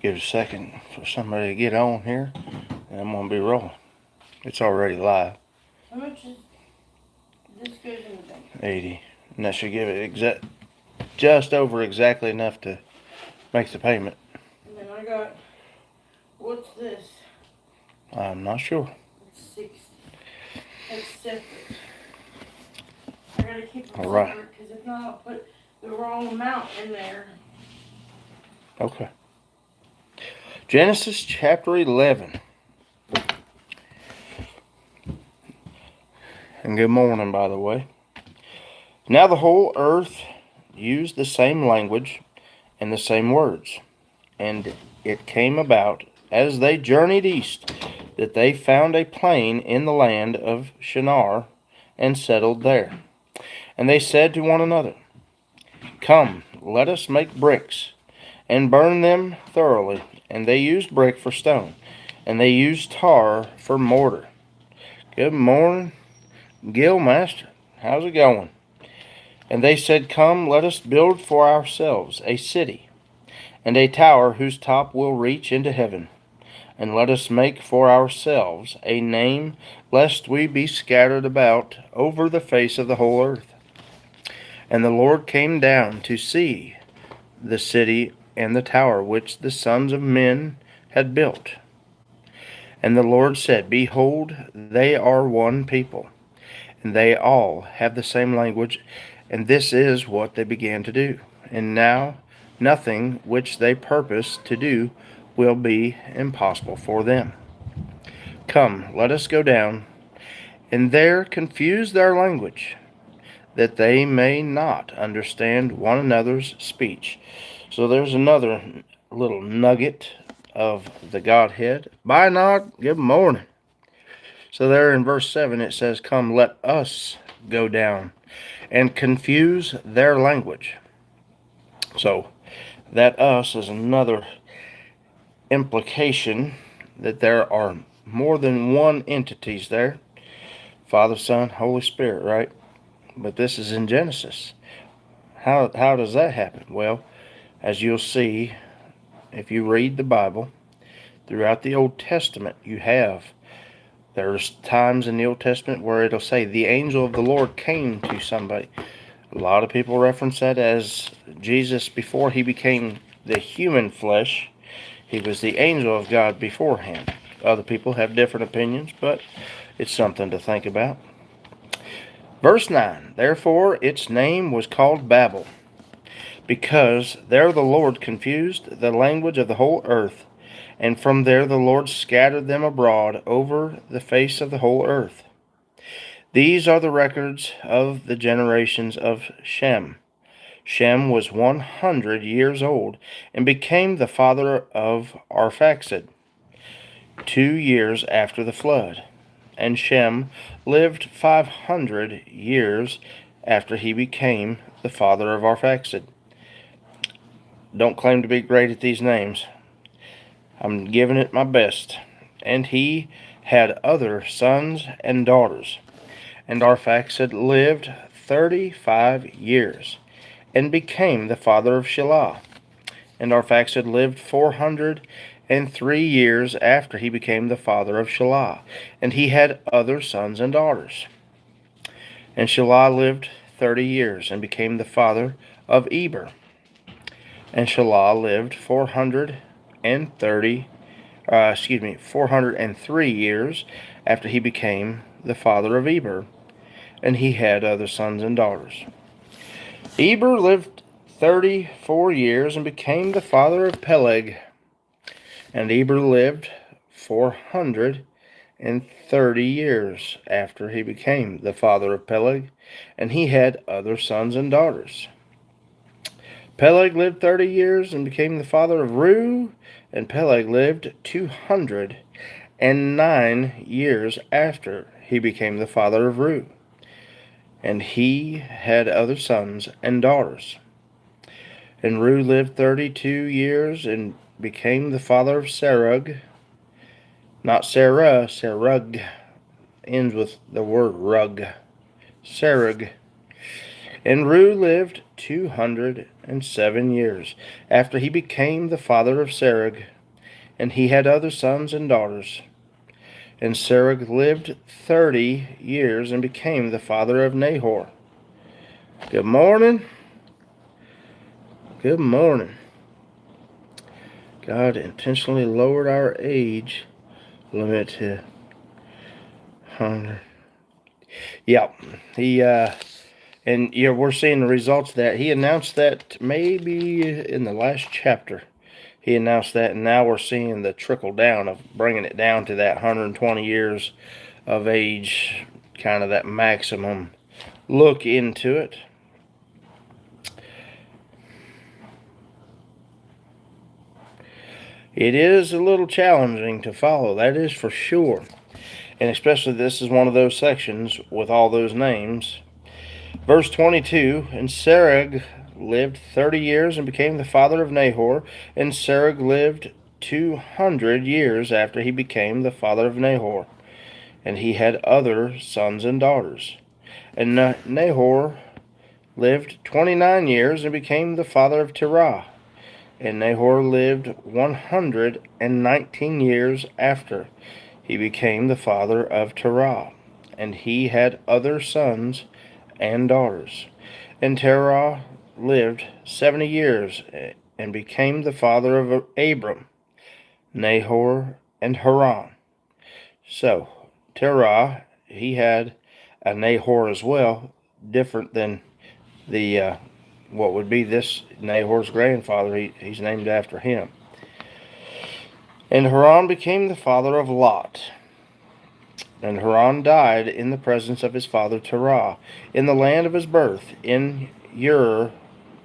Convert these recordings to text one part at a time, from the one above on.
Give it a second for somebody to get on here, and I'm gonna be rolling. It's already live. How much is this goes in the bank? 80, and that should give it just over exactly enough to make the payment. And then I got, what's this? I'm not sure. It's 60. It's separate. I gotta keep them All right. separate because if not, I'll put the wrong amount in there. Okay. Genesis chapter 11. And good morning, by the way. Now the whole earth used the same language and the same words. And it came about, as they journeyed east, that they found a plain in the land of Shinar, and settled there. And they said to one another, Come, let us make bricks, and burn them thoroughly. And they used brick for stone, and they used tar for mortar. Good morning, Gil Master. How's it going? And they said, Come, let us build for ourselves a city, and a tower whose top will reach into heaven. And let us make for ourselves a name, lest we be scattered about over the face of the whole earth. And the Lord came down to see the city and the tower which the sons of men had built. And the Lord said, Behold, they are one people, and they all have the same language, and this is what they began to do. And now nothing which they purpose to do will be impossible for them. Come, let us go down, and there confuse their language, that they may not understand one another's speech. So there's another little nugget of the Godhead. Bye, Nog. Good morning. So there in verse 7 it says, Come, let us go down and confuse their language. So that us is another implication that there are more than one entities there. Father, Son, Holy Spirit, right? But this is in Genesis. How does that happen? Well, as you'll see, if you read the Bible, throughout the Old Testament, there's times in the Old Testament where it'll say the angel of the Lord came to somebody. A lot of people reference that as Jesus before he became the human flesh. He was the angel of God beforehand. Other people have different opinions, but it's something to think about. Verse 9, Therefore its name was called Babel, because there the Lord confused the language of the whole earth, and from there the Lord scattered them abroad over the face of the whole earth. These are the records of the generations of Shem. Shem was 100 years old, and became the father of Arphaxad 2 years after the flood. And Shem lived 500 years after he became the father of Arphaxad. Don't claim to be great at these names. I'm giving it my best. And he had other sons and daughters. And Arphaxad lived 35 years, and became the father of Shelah. And Arphaxad lived 403 years after he became the father of Shelah, and he had other sons and daughters. And Shelah lived 30 years, and became the father of Eber. And Shelah lived 403 years after he became the father of Eber, and he had other sons and daughters. Eber lived 34 years and became the father of Peleg. And Eber lived 430 years after he became the father of Peleg, and he had other sons and daughters. Peleg lived 30 years and became the father of Reu, and Peleg lived 209 years after he became the father of Reu, and he had other sons and daughters. And Reu lived 32 years and became the father of Serug. Not Sarah, Serug. Ends with the word rug. Serug. And Ru lived 207 years after he became the father of Serug, and he had other sons and daughters. And Serug lived 30 years and became the father of Nahor. Good morning. Good morning. God intentionally lowered our age limit to 100. Yeah, we're seeing the results of that. He announced that maybe in the last chapter. He announced that, and now we're seeing the trickle down of bringing it down to that 120 years of age, kind of that maximum look into it. It is a little challenging to follow, that is for sure. And especially this is one of those sections with all those names. Verse 22, and Serug lived 30 years and became the father of Nahor, and Serug lived 200 years after he became the father of Nahor, and he had other sons and daughters. And Nahor lived 29 years and became the father of Terah, and Nahor lived 119 years after he became the father of Terah, and he had other sons and daughters. And Terah lived 70 years and became the father of Abram, Nahor, and Haran. So, Terah, he had a Nahor as well, different than the what would be this Nahor's grandfather. He's named after him. And Haran became the father of Lot. And Haran died in the presence of his father Terah, in the land of his birth, in Ur,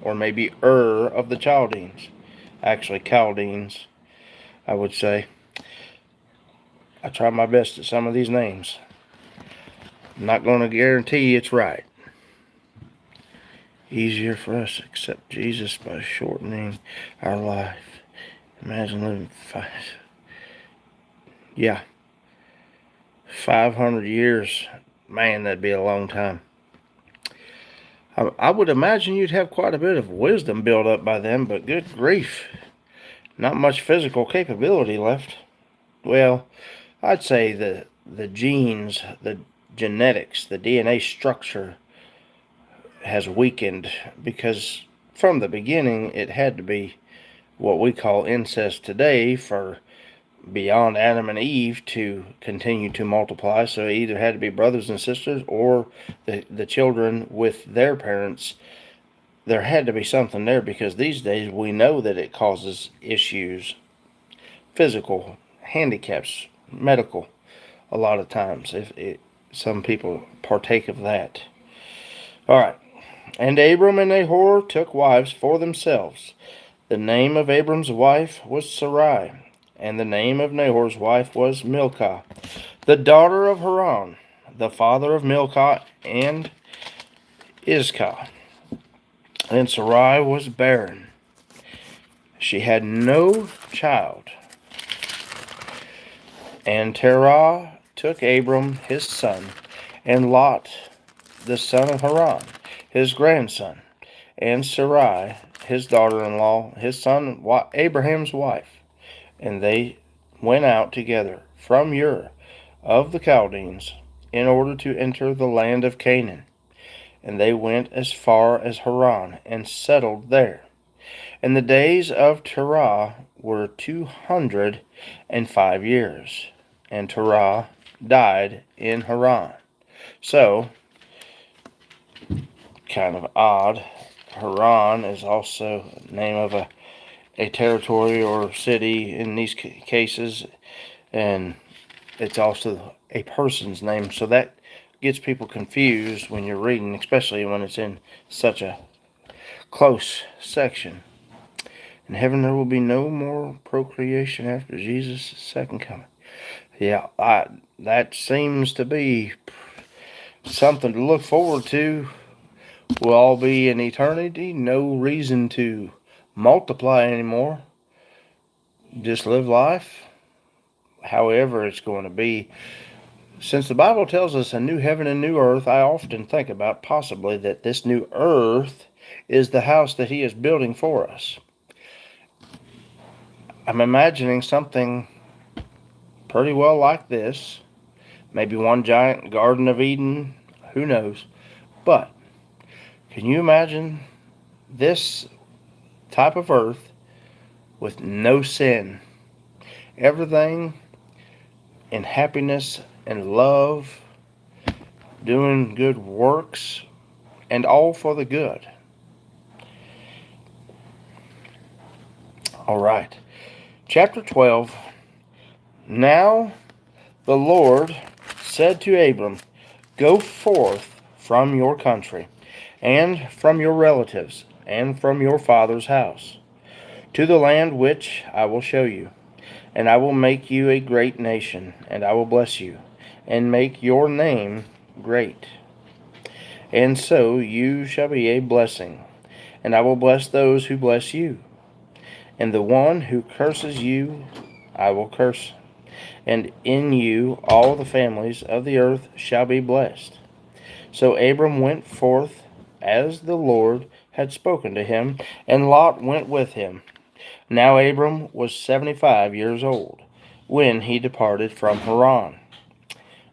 or maybe Ur of the Chaldeans. Actually, Chaldeans, I would say. I try my best at some of these names. I'm not going to guarantee it's right. Easier for us to accept Jesus by shortening our life. Imagine living 500 years. Man, that'd be a long time. I would imagine you'd have quite a bit of wisdom built up by then, but good grief. Not much physical capability left. Well, I'd say the genes, the genetics, the DNA structure has weakened because from the beginning it had to be what we call incest today for beyond Adam and Eve to continue to multiply. So it either had to be brothers and sisters or the children with their parents. There had to be something there because these days we know that it causes issues, physical, handicaps, medical, a lot of times if some people partake of that. All right. And Abram and Nahor took wives for themselves. The name of Abram's wife was Sarai, and the name of Nahor's wife was Milcah, the daughter of Haran, the father of Milcah and Iscah. And Sarai was barren. She had no child. And Terah took Abram his son, and Lot the son of Haran, his grandson, and Sarai, his daughter-in-law, his son Abraham's wife. And they went out together from Ur of the Chaldeans in order to enter the land of Canaan. And they went as far as Haran and settled there. And the days of Terah were 205 years. And Terah died in Haran. So, kind of odd, Haran is also the name of a territory or city in these cases, and it's also a person's name, so that gets people confused when you're reading, especially when it's in such a close section. In heaven there will be no more procreation after Jesus' second coming. Yeah, that seems to be something to look forward to. We'll all be in eternity, no reason to multiply anymore. Just live life however it's going to be. Since the Bible tells us a new heaven and new earth, I often think about possibly that this new earth is the house that He is building for us. I'm imagining something pretty well like this. Maybe one giant Garden of Eden, who knows. But can you imagine this type of earth with no sin? Everything in happiness and love, doing good works, and all for the good. All right. Chapter 12. Now the Lord said to Abram, "Go forth from your country, and from your relatives, and from your father's house, to the land which I will show you. And I will make you a great nation, and I will bless you, and make your name great. And so you shall be a blessing, and I will bless those who bless you. And the one who curses you, I will curse. And in you all the families of the earth shall be blessed." So Abram went forth as the Lord had spoken to him, and Lot went with him. Now Abram was 75 years old when he departed from Haran.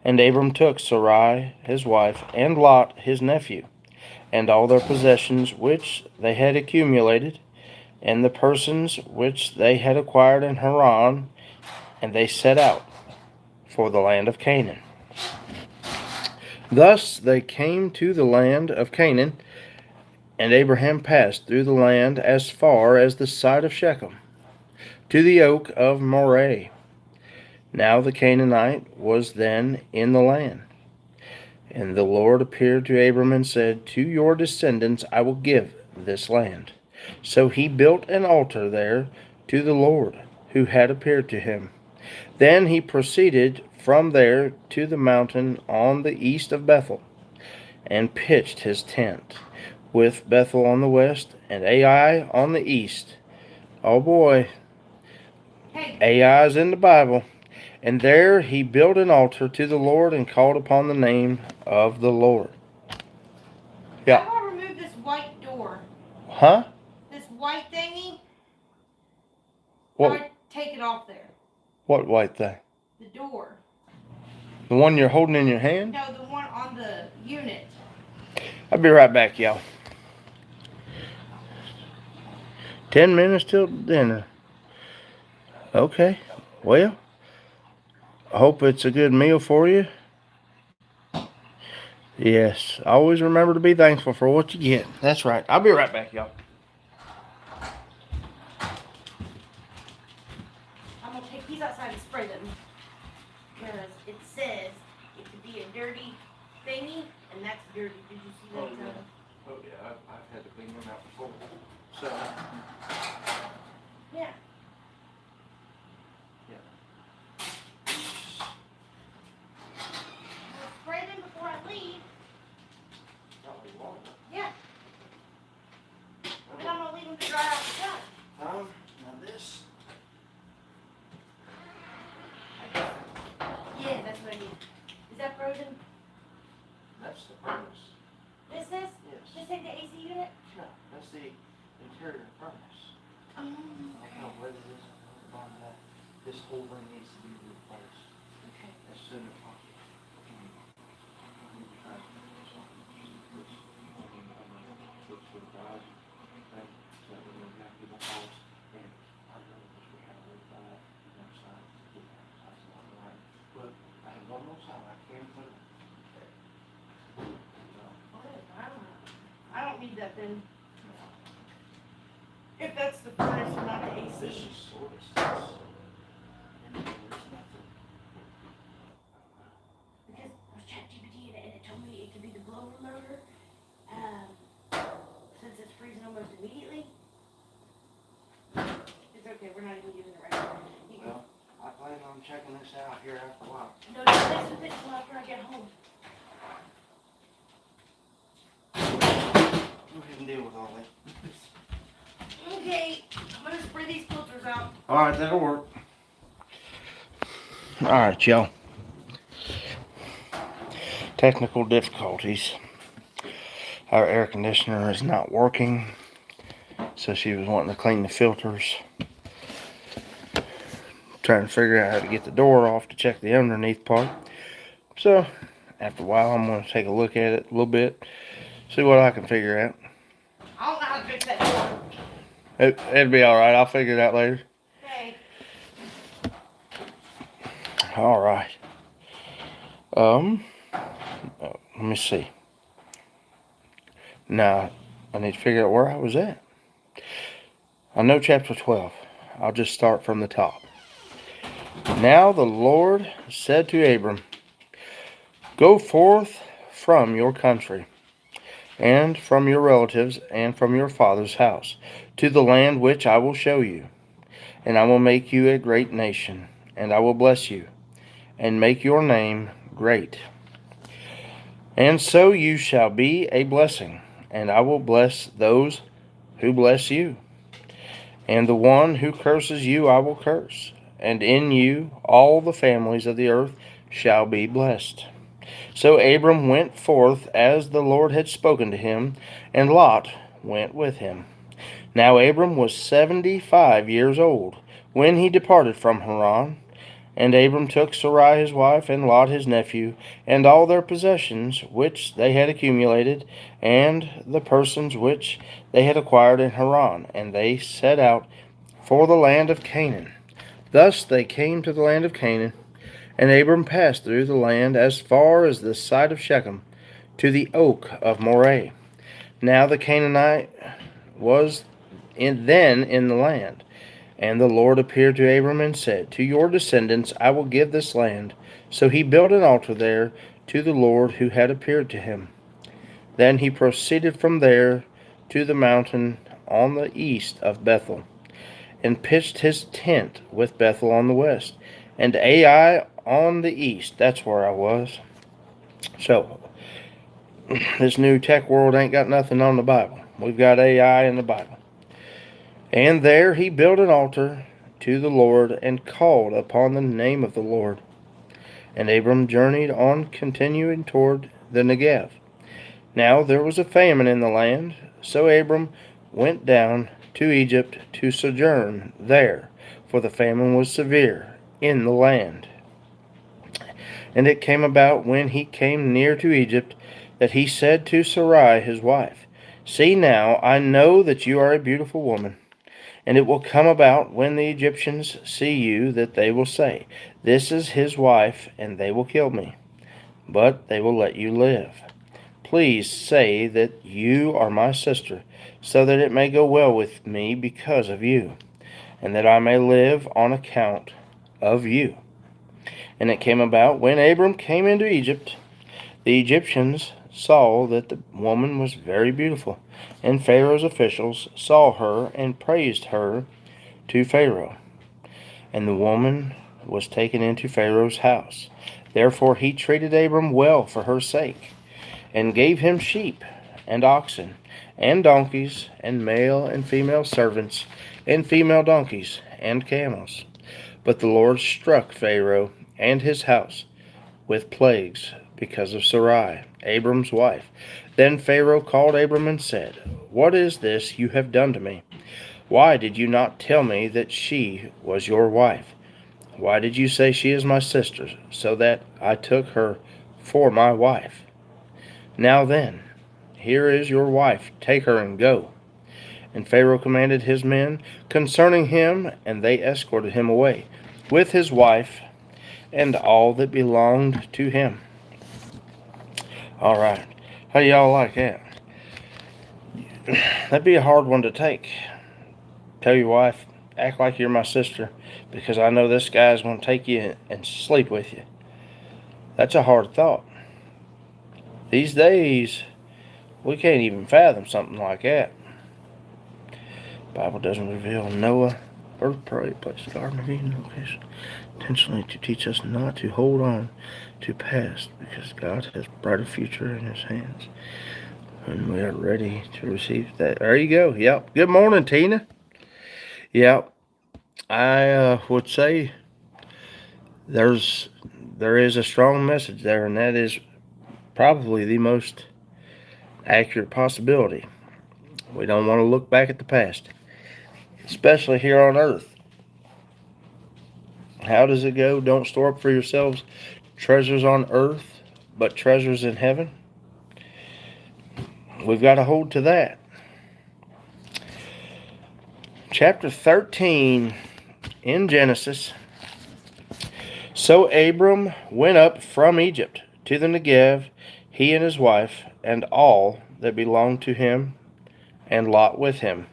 And Abram took Sarai his wife, and Lot his nephew, and all their possessions which they had accumulated, and the persons which they had acquired in Haran, and they set out for the land of Canaan. Thus they came to the land of Canaan, and Abraham passed through the land as far as the site of Shechem, to the oak of Moreh. Now the Canaanite was then in the land. And the Lord appeared to Abram and said, "To your descendants I will give this land." So he built an altar there to the Lord, who had appeared to him. Then he proceeded from there to the mountain on the east of Bethel, and pitched his tent, with Bethel on the west and Ai on the east. Oh boy, Ai is in the Bible. And there he built an altar to the Lord and called upon the name of the Lord. Yeah. How do I remove this white door? Huh? This white thingy? What? How do I take it off there? What white thing? The door. The one you're holding in your hand? No, the one on the unit. I'll be right back, y'all. 10 minutes till dinner. Okay. Well, I hope it's a good meal for you. Yes. Always remember to be thankful for what you get. That's right. I'll be right back, y'all. I'm going to take these outside and spray them. Because it says it could be a dirty thingy, and that's dirty. Did you see that? Oh, yeah. I've had to clean them out before. So. Yeah. I'll spray them before I leave. Yeah. But I'm going to leave them to dry out the sun. Now this. Yeah, that's what I need. Is that frozen? That's the furnace. This is? Yes. This ain't the AC unit? No, that's the interior furnace. I don't know what it is on that. This whole thing needs to be replaced Okay. as soon as possible. But I have one more time. I can't put it. I don't need that then. If that's the furnace and not the This AC. is sort of stuff. And there's nothing. Because I was ChatGPT and it told me it could be the blower motor. Since it's freezing almost immediately. It's okay, we're not even using it right now. Well, I plan on checking this out here after a while. No, don't mess with it until after I get home. Go ahead and deal with all that. Okay, I'm gonna spray these filters out. Alright, that'll work. Alright, y'all. technical difficulties. Our air conditioner is not working, so she was wanting to clean the filters. Trying to figure out how to get the door off to check the underneath part. So, after a while, I'm going to take a look at it a little bit, see what I can figure out. I don't know how to fix that door. It'll be alright, I'll figure it out later. Okay. Alright. Let me see. Now, I need to figure out where I was at. I know chapter 12. I'll just start from the top. Now the Lord said to Abram, "Go forth from your country, and from your relatives, and from your father's house, to the land which I will show you. And I will make you a great nation, and I will bless you, and make your name great. And so you shall be a blessing, and I will bless those who bless you. And the one who curses you I will curse, and in you all the families of the earth shall be blessed." So Abram went forth as the Lord had spoken to him, and Lot went with him. Now Abram was 75 years old when he departed from Haran. And Abram took Sarai his wife, and Lot his nephew, and all their possessions which they had accumulated, and the persons which they had acquired in Haran, and they set out for the land of Canaan. Thus they came to the land of Canaan, and Abram passed through the land as far as the site of Shechem, to the oak of Moreh. Now the Canaanite was then in the land. And the Lord appeared to Abram and said, "To your descendants I will give this land." So he built an altar there to the Lord who had appeared to him. Then he proceeded from there to the mountain on the east of Bethel, and pitched his tent with Bethel on the west, and Ai on the east. That's where I was. So, this new tech world ain't got nothing on the Bible. We've got AI in the Bible. And there he built an altar to the Lord, and called upon the name of the Lord. And Abram journeyed on, continuing toward the Negev. Now there was a famine in the land, so Abram went down to Egypt to sojourn there, for the famine was severe in the land. And it came about, when he came near to Egypt, that he said to Sarai his wife, "See now, I know that you are a beautiful woman. And it will come about, when the Egyptians see you, that they will say, 'This is his wife,' and they will kill me. But they will let you live. Please say that you are my sister, so that it may go well with me because of you, and that I may live on account of you." And it came about, when Abram came into Egypt, the Egyptians saw that the woman was very beautiful, and Pharaoh's officials saw her and praised her to Pharaoh. And the woman was taken into Pharaoh's house. Therefore he treated Abram well for her sake, and gave him sheep and oxen and donkeys and male and female servants and female donkeys and camels. But the Lord struck Pharaoh and his house with plagues because of Sarai, Abram's wife. Then Pharaoh called Abram and said, "What is this you have done to me? Why did you not tell me that she was your wife? Why did you say she is my sister, so that I took her for my wife? Now then, here is your wife, take her and go." And Pharaoh commanded his men concerning him, and they escorted him away, with his wife and all that belonged to him. All right. How do y'all like that? That'd be a hard one to take. Tell your wife, act like you're my sister, because I know this guy's going to take you and sleep with you. That's a hard thought. These days, we can't even fathom something like that. The Bible doesn't reveal Noah, birth, prey, place, Garden of Eden, location, intentionally to teach us not to hold on to past, because God has brought a future in his hands, and we are ready to receive that. There you go. Yep. Good morning, Tina. Yep. I would say there is a strong message there, and that is probably the most accurate possibility. We don't want to look back at the past, especially here on earth. How does it go? Don't store up for yourselves treasures on earth, but treasures in heaven. We've got to hold to that. Chapter 13 in Genesis. So Abram went up from Egypt to the Negev, he and his wife, and all that belonged to him, and Lot with him.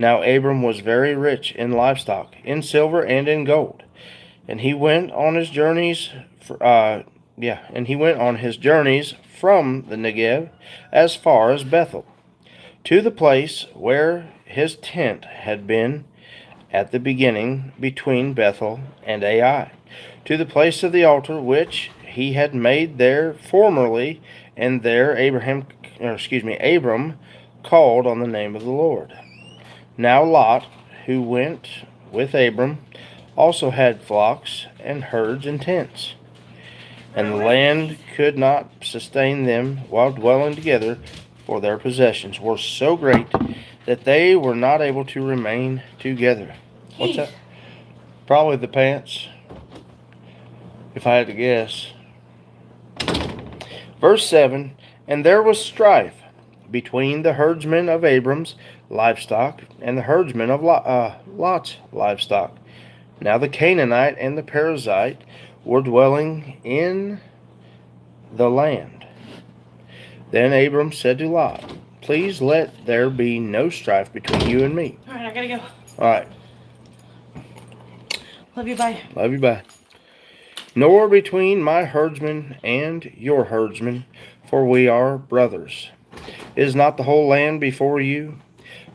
Now Abram was very rich in livestock, in silver and in gold, and he went on his journeys. And he went on his journeys from the Negev as far as Bethel, to the place where his tent had been at the beginning between Bethel and Ai, to the place of the altar which he had made there formerly, and there Abram called on the name of the Lord. Now Lot, who went with Abram, also had flocks and herds and tents, and the land could not sustain them while dwelling together, for their possessions were so great that they were not able to remain together. What's that? Probably the pants, if I had to guess. Verse 7, and there was strife between the herdsmen of Abram's livestock and the herdsmen of Lot's livestock. Now the Canaanite and the Perizzite were dwelling in the land. Then Abram said to Lot, please let there be no strife between you and me. All right, I gotta go. All right. Love you, bye. Love you, bye. Nor between my herdsmen and your herdsmen, for we are brothers. Is not the whole land before you?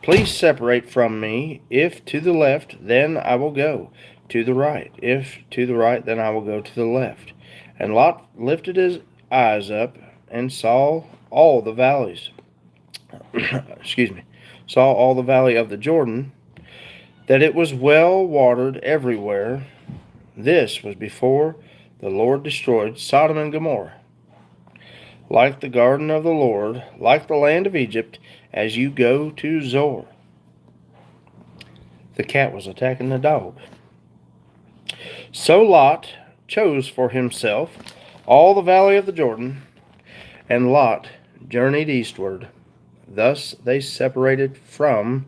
Please separate from me. If to the left, then I will go to the right. If to the right, then I will go to the left. And Lot lifted his eyes up and saw all the valleys. Saw all the valley of the Jordan, that it was well watered everywhere. This was before the Lord destroyed Sodom and Gomorrah. Like the garden of the Lord, like the land of Egypt, as you go to Zoar. The cat was attacking the dog. So Lot chose for himself all the valley of the Jordan, and Lot journeyed eastward. Thus they separated from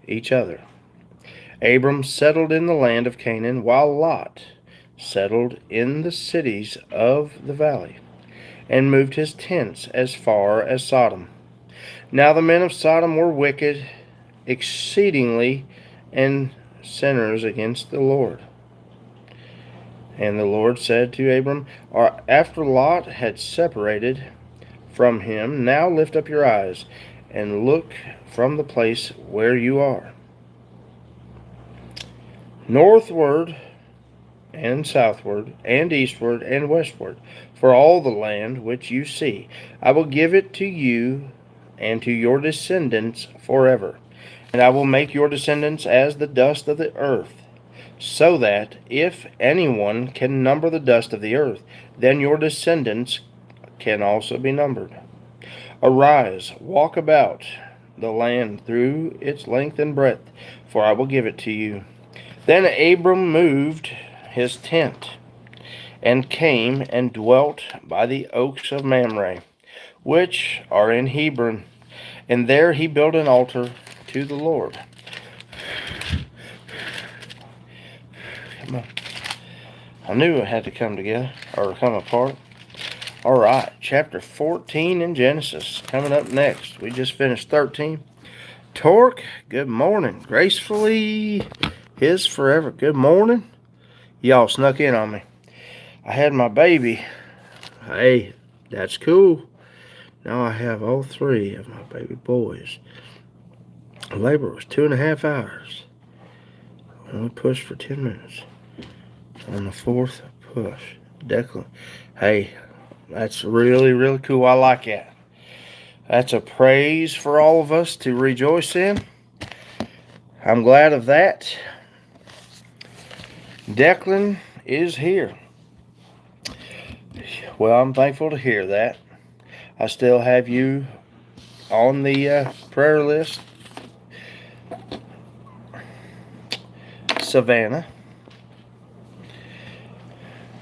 each other. Abram settled in the land of Canaan, while Lot settled in the cities of the valley, and moved his tents as far as Sodom. Now the men of Sodom were wicked exceedingly, and sinners against the Lord. And the Lord said to Abram, after Lot had separated from him, now lift up your eyes, and look from the place where you are, northward and southward, and eastward and westward, for all the land which you see. I will give it to you and to your descendants forever. And I will make your descendants as the dust of the earth, so that if anyone can number the dust of the earth, then your descendants can also be numbered. Arise, walk about the land through its length and breadth, for I will give it to you. Then Abram moved his tent, and came and dwelt by the oaks of Mamre, which are in Hebron, and there he built an altar to the Lord. Come on. I knew it had to come together, or come apart. Alright, chapter 14 in Genesis, coming up next. We just finished 13. Torque, good morning. Gracefully, his forever, good morning. Y'all snuck in on me. I had my baby. Hey, that's cool. Now I have all three of my baby boys. Labor was 2.5 hours. Only pushed for 10 minutes. On the fourth push, Declan. Hey, that's really, really cool. I like that. That's a praise for all of us to rejoice in. I'm glad of that. Declan is here. Well, I'm thankful to hear that. I still have you on the prayer list, Savannah.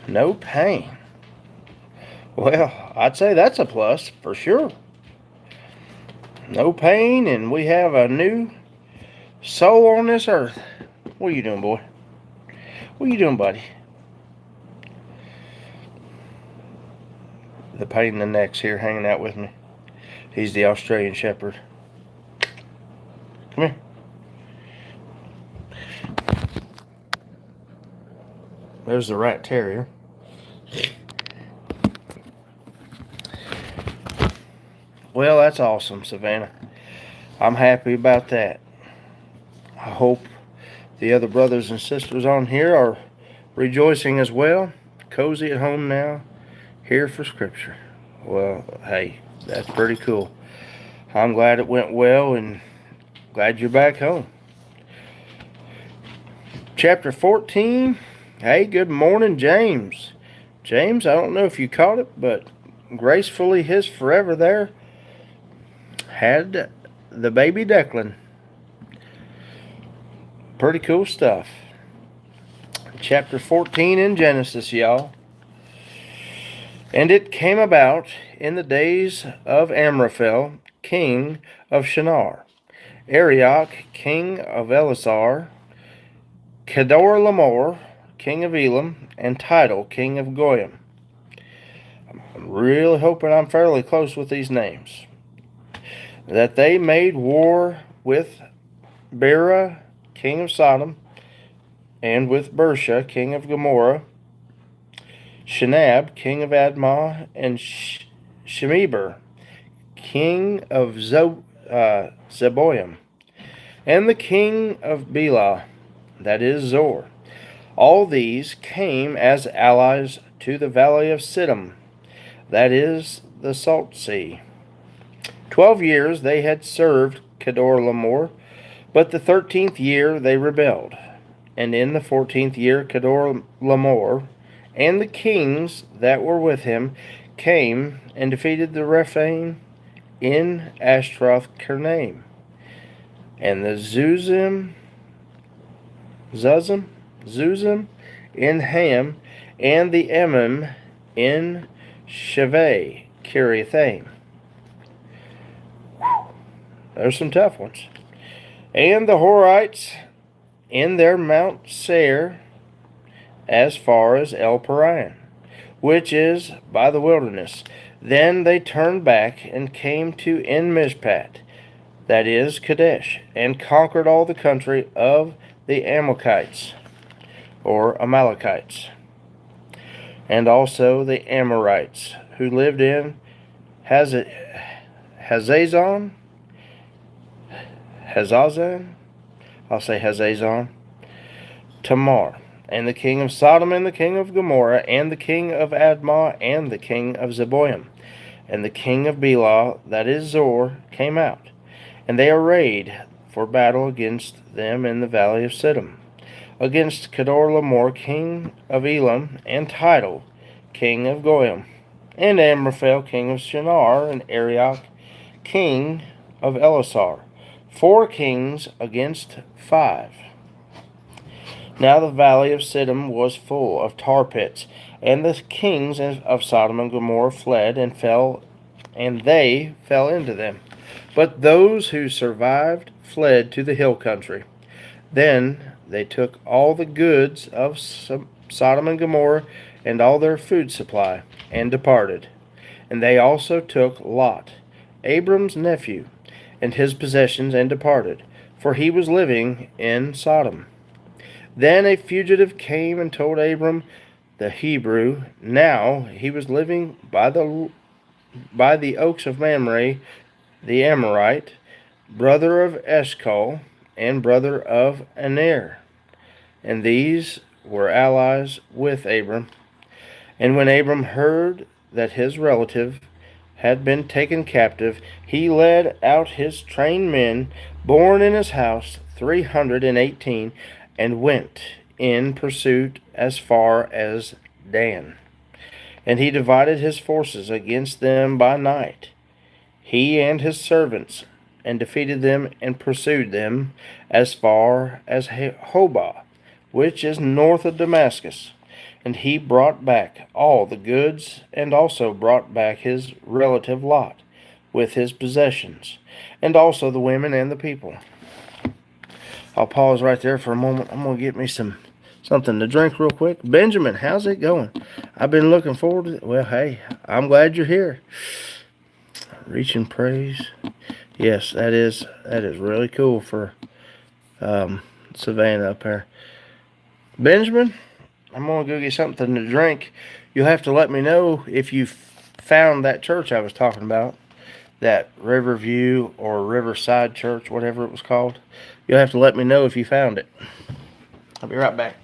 No pain. Well, I'd say that's a plus for sure. No pain, and we have a new soul on this earth. What are you doing, boy? What are you doing, buddy? The pain in the neck's here hanging out with me. He's the Australian Shepherd. Come here. There's the Rat Terrier. Well, that's awesome, Savannah. I'm happy about that. I hope the other brothers and sisters on here are rejoicing as well. Cozy at home now, here for Scripture. Well, hey, that's pretty cool. I'm glad it went well and glad you're back home. Chapter 14. Hey, good morning, James. James, I don't know if you caught it, but gracefully his forever there had the baby Declan. Pretty cool stuff. Chapter 14 in Genesis, y'all. And it came about in the days of Amraphel, king of Shinar, Arioch, king of Elasar, Kedorlaomer, king of Elam, and Tidal, king of Goyim. I'm really hoping I'm fairly close with these names. That they made war with Bera, king of Sodom, and with Bersha, king of Gomorrah, Shinab, king of Admah, and Shemeber, king of Zeboim, and the king of Bela, that is Zor. All these came as allies to the valley of Siddim, that is the Salt Sea. 12 years they had served Kedorlaomer, but the 13th year they rebelled. And in the 14th year Kedorlaomer and the kings that were with him came and defeated the Rephaim in Ashtaroth Karnaim, and the Zuzim in Ham, and the Emim in Shaveh Kiriathaim. There's some tough ones. And the Horites in their Mount Seir as far as El Paran, which is by the wilderness. Then they turned back and came to En Mishpat, that is Kadesh, and conquered all the country of the Amalekites, or Amalekites, and also the Amorites, who lived in Hazazon, I'll say Hazazon, Tamar, and the king of Sodom, and the king of Gomorrah, and the king of Admah, and the king of Zeboim, and the king of Bela, that is Zor, came out, and they arrayed for battle against them in the valley of Siddim, against Kedorlaomer, king of Elam, and Tidal, king of Goyim, and Amraphel, king of Shinar, and Arioch, king of Elasar, 4 kings against 5. Now the valley of Siddim was full of tar pits, and the kings of Sodom and Gomorrah fled and they fell into them. But those who survived fled to the hill country. Then they took all the goods of Sodom and Gomorrah and all their food supply, and departed. And they also took Lot, Abram's nephew, and his possessions, and departed, for he was living in Sodom. Then a fugitive came and told Abram the Hebrew, now he was living by the oaks of Mamre, the Amorite, brother of Eshcol, and brother of Aner. And these were allies with Abram. And when Abram heard that his relative had been taken captive, he led out his trained men, born in his house, 318, and went in pursuit as far as Dan. And he divided his forces against them by night, he and his servants, and defeated them and pursued them as far as Hobah, which is north of Damascus. And he brought back all the goods, and also brought back his relative Lot with his possessions, and also the women and the people. I'll pause right there for a moment. I'm going to get me something to drink real quick. Benjamin, how's it going? I've been looking forward to it. Well, hey, I'm glad you're here. Reaching praise. Yes, that is really cool for Savannah up there. Benjamin, I'm going to go get something to drink. You'll have to let me know if you found that church I was talking about, that Riverview or Riverside Church, whatever it was called. You'll have to let me know if you found it. I'll be right back.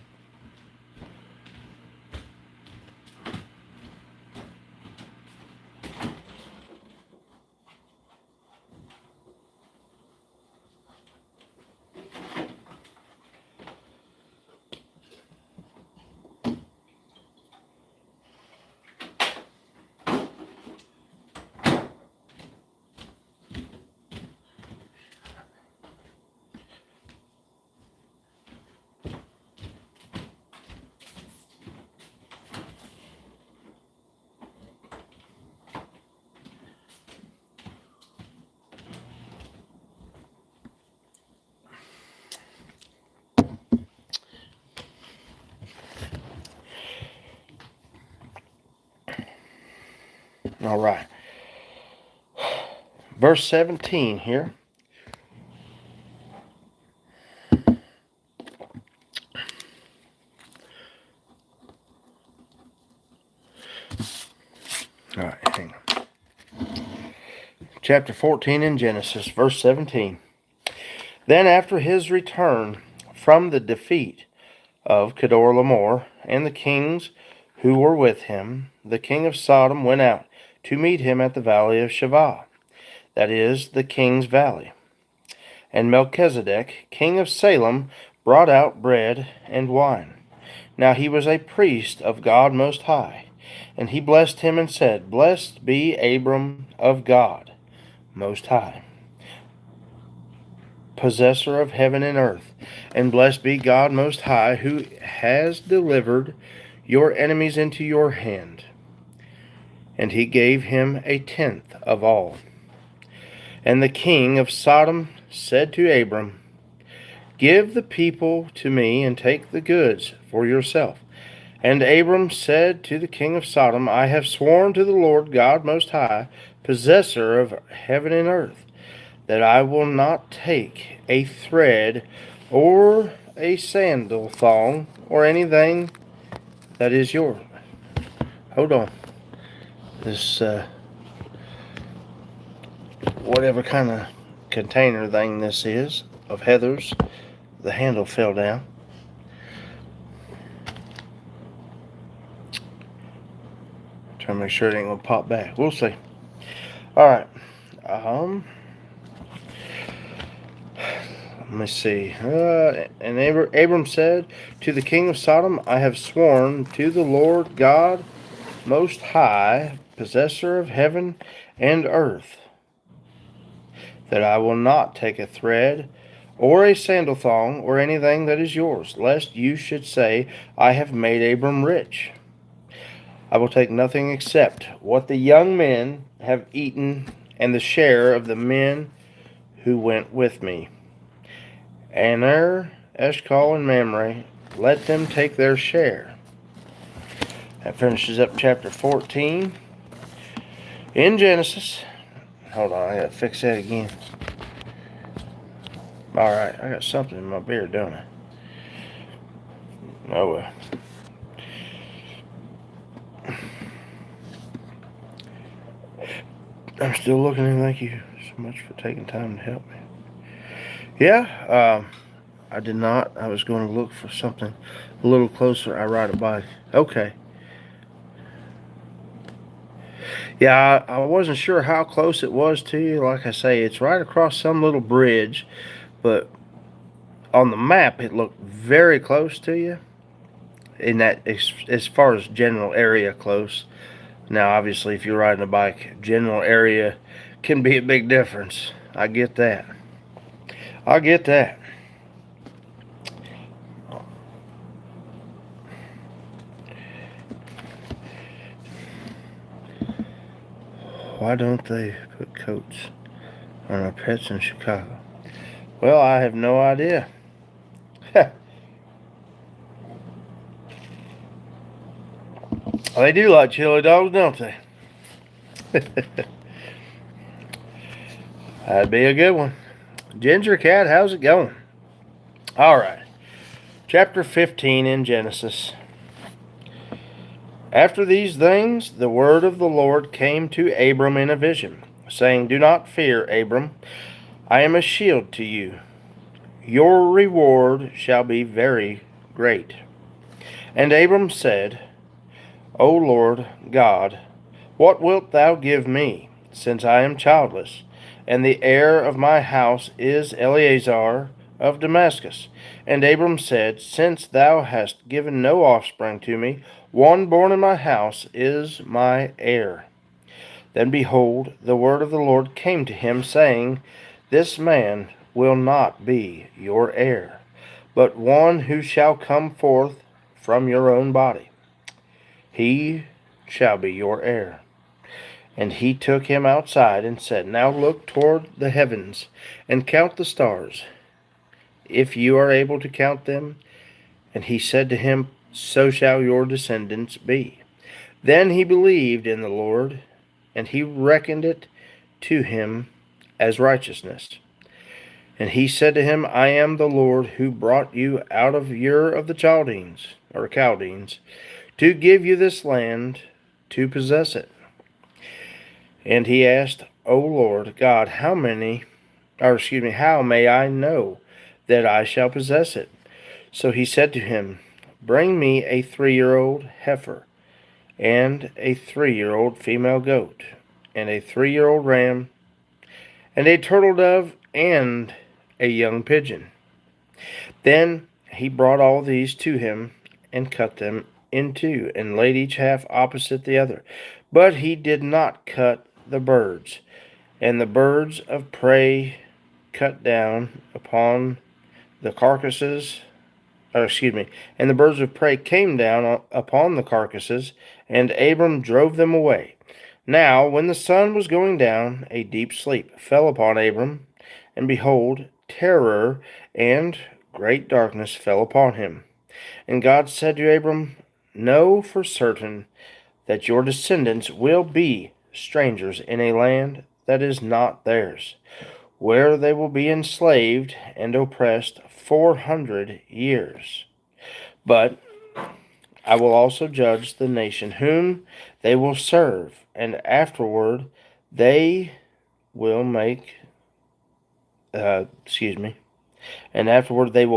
All right. Verse 17 here. All right, hang on. Chapter 14 in Genesis, verse 17. Then after his return from the defeat of Kedorlaomer and the kings who were with him, the king of Sodom went out to meet him at the valley of Shavah, that is, the king's valley. And Melchizedek, king of Salem, brought out bread and wine. Now he was a priest of God Most High, and he blessed him and said, Blessed be Abram of God Most High, possessor of heaven and earth, and blessed be God Most High, who has delivered your enemies into your hand. And he gave him a tenth of all. And the king of Sodom said to Abram, Give the people to me, and take the goods for yourself. And Abram said to the king of Sodom, I have sworn to the Lord God Most High, possessor of heaven and earth, that I will not take a thread or a sandal thong or anything that is yours. Hold on. This, whatever kind of container thing this is, of Heather's, the handle fell down. Trying to make sure it ain't gonna pop back. We'll see. Alright. Let me see. And Abram said to the king of Sodom, I have sworn to the Lord God Most High, possessor of heaven and earth, that I will not take a thread or a sandal thong or anything that is yours, lest you should say, I have made Abram rich. I will take nothing except what the young men have eaten and the share of the men who went with me. Aner, Eshcol, and Mamre, let them take their share. That finishes up chapter 14 in Genesis. Hold on, I gotta fix that again. Alright, I got something in my beard, don't I? Oh well. I'm still looking, and thank you so much for taking time to help me. Yeah, I did not. I was going to look for something a little closer. I ride a bike. Okay. Yeah, I wasn't sure how close it was to you. Like I say, it's right across some little bridge, but on the map it looked very close to you. In that, as far as general area close, Now, obviously, if you're riding a bike, general area can be a big difference. I get that. I get that. Why don't they put coats on our pets in Chicago? Well, I have no idea. They do like chili dogs, don't they? That'd be a good one. Ginger Cat, how's it going? All right. Chapter 15 in Genesis. After these things, the word of the Lord came to Abram in a vision, saying, Do not fear, Abram. I am a shield to you. Your reward shall be very great. And Abram said, O Lord God, what wilt thou give me, since I am childless, and the heir of my house is Eleazar of Damascus? And Abram said, Since thou hast given no offspring to me, one born in my house is my heir. Then behold, the word of the Lord came to him, saying, This man will not be your heir, but one who shall come forth from your own body. He shall be your heir. And he took him outside and said, Now look toward the heavens and count the stars, if you are able to count them. And he said to him, So shall your descendants be. Then he believed in the Lord, and he reckoned it to him as righteousness. And he said to him, I am the Lord who brought you out of Ur of the Chaldeans, to give you this land to possess it. And he asked, O Lord God, how may I know that I shall possess it? So he said to him, Bring me a 3-year-old heifer, and a 3-year-old female goat, and a 3-year-old ram, and a turtle dove, and a young pigeon. Then he brought all these to him, and cut them in two, and laid each half opposite the other. But he did not cut the birds. And the birds of prey cut down upon the carcasses, and the birds of prey came down upon the carcasses, and Abram drove them away. Now, when the sun was going down, a deep sleep fell upon Abram, and behold, terror and great darkness fell upon him. And God said to Abram, Know for certain that your descendants will be strangers in a land that is not theirs, where they will be enslaved and oppressed 400 years. But I will also judge the nation whom they will serve, and afterward they will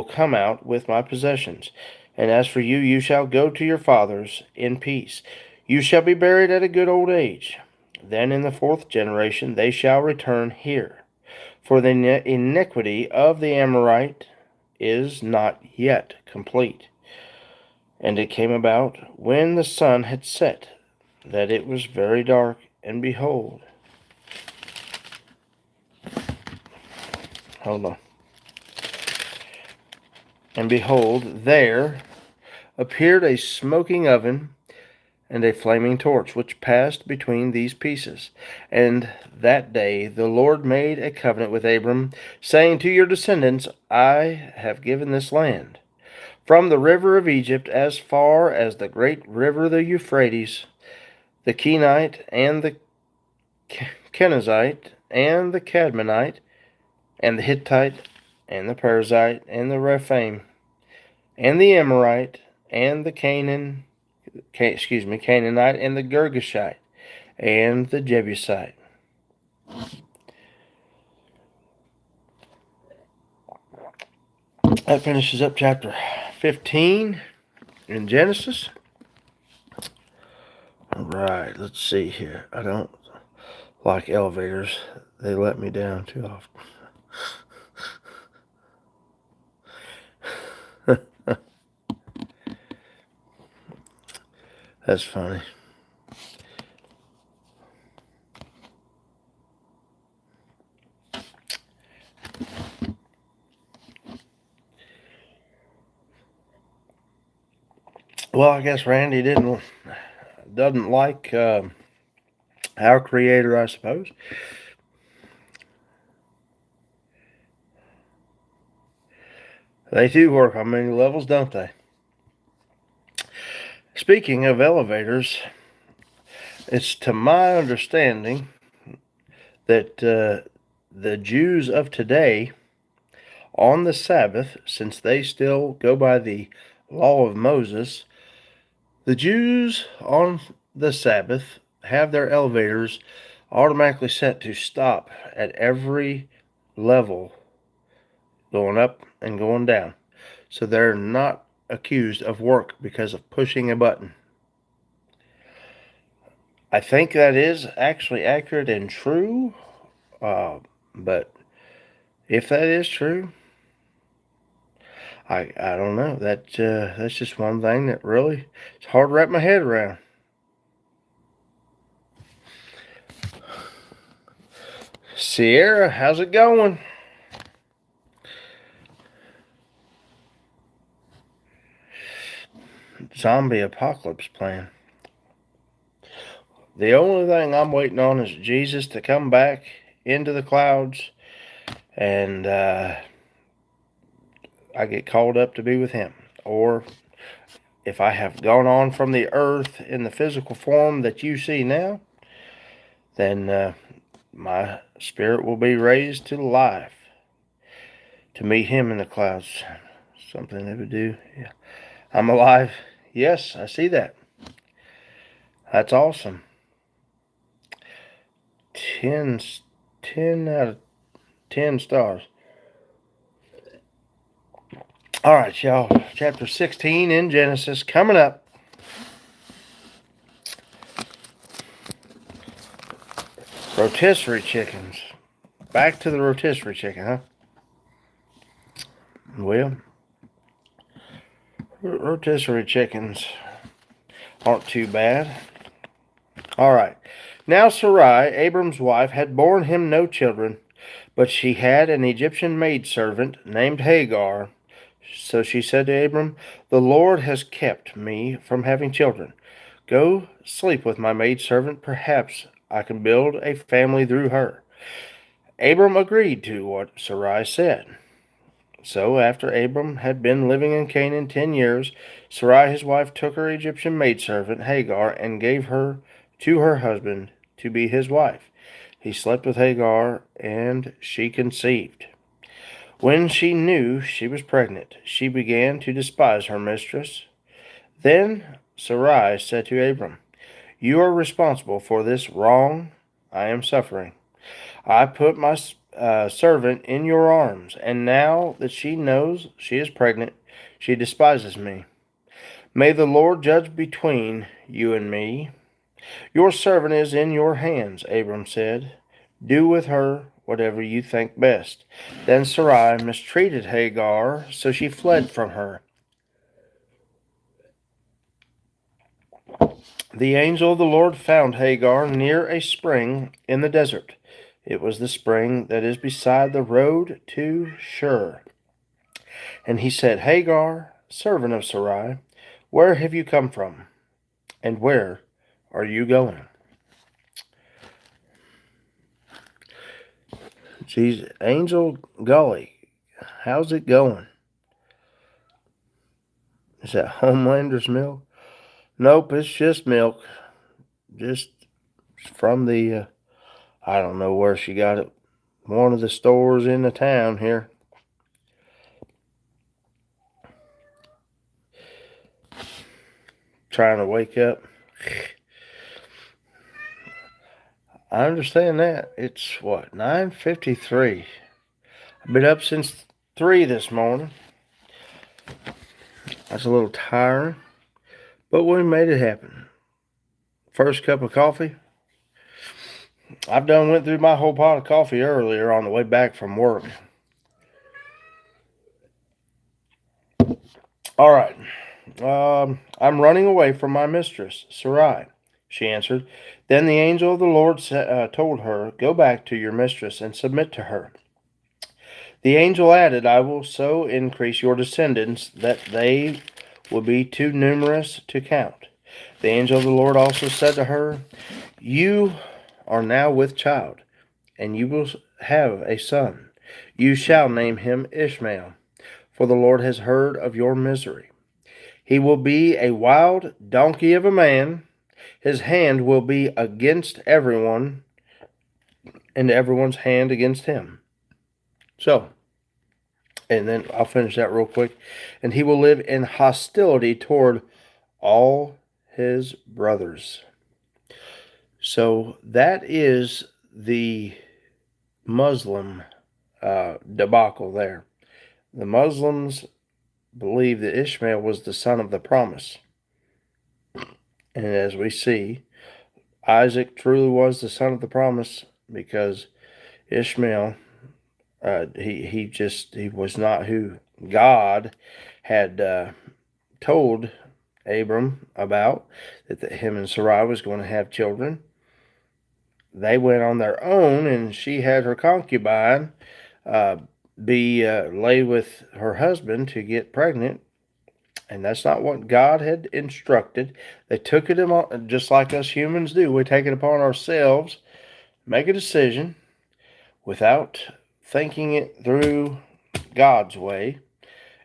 come out with my possessions. And as for you, you shall go to your fathers in peace. You shall be buried at a good old age. Then in the 4th generation they shall return here. For the iniquity of the Amorite is not yet complete. And it came about, when the sun had set, that it was very dark, and behold, there appeared a smoking oven and a flaming torch, which passed between these pieces. And that day the Lord made a covenant with Abram, saying, To your descendants I have given this land, from the river of Egypt as far as the great river the Euphrates, the Kenite, and the Kenizzite, and the Cadmonite, and the Hittite, and the Perizzite, and the Rephaim, and the Amorite, and the Canaanite, and the Girgashite, and the Jebusite. That finishes up chapter 15 in Genesis. Alright, let's see here. I don't like elevators. They let me down too often. That's funny. Well, I guess Randy doesn't like our Creator, I suppose. They do work on many levels, don't they? Speaking of elevators, it's to my understanding that the Jews of today, on the Sabbath, since they still go by the law of Moses, the Jews on the Sabbath have their elevators automatically set to stop at every level, going up and going down. So they're not accused of work because of pushing a button. I think that is actually accurate and true, but if that is true, I don't know. That's just one thing that really it's hard to wrap my head around. Sierra, how's it going? Zombie apocalypse plan. The only thing I'm waiting on is Jesus to come back into the clouds, and I get called up to be with Him. Or if I have gone on from the earth in the physical form that you see now, then my spirit will be raised to life to meet Him in the clouds. Something they would do. Yeah. I'm alive. Yes, I see that. That's awesome. 10 out of 10 stars. All right, y'all. Chapter 16 in Genesis coming up. Rotisserie chickens. Back to the rotisserie chicken, huh? Well, rotisserie chickens aren't too bad. All right. Now Sarai, Abram's wife, had borne him no children, but she had an Egyptian maidservant named Hagar. So she said to Abram, "The Lord has kept me from having children. Go sleep with my maidservant. Perhaps I can build a family through her." Abram agreed to what Sarai said. So after Abram had been living in Canaan 10 years, Sarai his wife took her Egyptian maidservant Hagar and gave her to her husband to be his wife. He slept with Hagar, and she conceived. When she knew she was pregnant, she began to despise her mistress. Then Sarai said to Abram, "You are responsible for this wrong I am suffering. I put my servant in your arms, and now that she knows she is pregnant, she despises me. May the Lord judge between you and me." "Your servant is in your hands," Abram said. "Do with her whatever you think best." Then Sarai mistreated Hagar, so she fled from her. The angel of the Lord found Hagar near a spring in the desert. It was the spring that is beside the road to Shur. And he said, "Hagar, servant of Sarai, where have you come from? And where are you going?" Geez, Angel Gully, how's it going? Is that Homelander's milk? Nope, it's just milk. Just from the, I don't know where she got it. One of the stores in the town here. Trying to wake up. I understand that. It's what, 9:53. I've been up since 3 this morning. That's a little tiring, but we made it happen. First cup of coffee. I've done went through my whole pot of coffee earlier on the way back from work. All right. I'm running away from my mistress, Sarai, she answered. Then the angel of the Lord told her, "Go back to your mistress and submit to her." The angel added, "I will so increase your descendants that they will be too numerous to count. The angel of the Lord also said to her, You are now with child, and you will have a son. You shall name him Ishmael, for the Lord has heard of your misery. He will be a wild donkey of a man. His hand will be against everyone, and everyone's hand against him. So, and then I'll finish that real quick. And he will live in hostility toward all his brothers. So that is the Muslim debacle there. The Muslims believe that Ishmael was the son of the promise. And as we see, Isaac truly was the son of the promise, because Ishmael, he was not who God had told Abram about, that him and Sarai was going to have children. They went on their own, and she had her concubine lay with her husband to get pregnant, and that's not what God had instructed. They took it on, just like us humans do. We take it upon ourselves, make a decision without thinking it through God's way,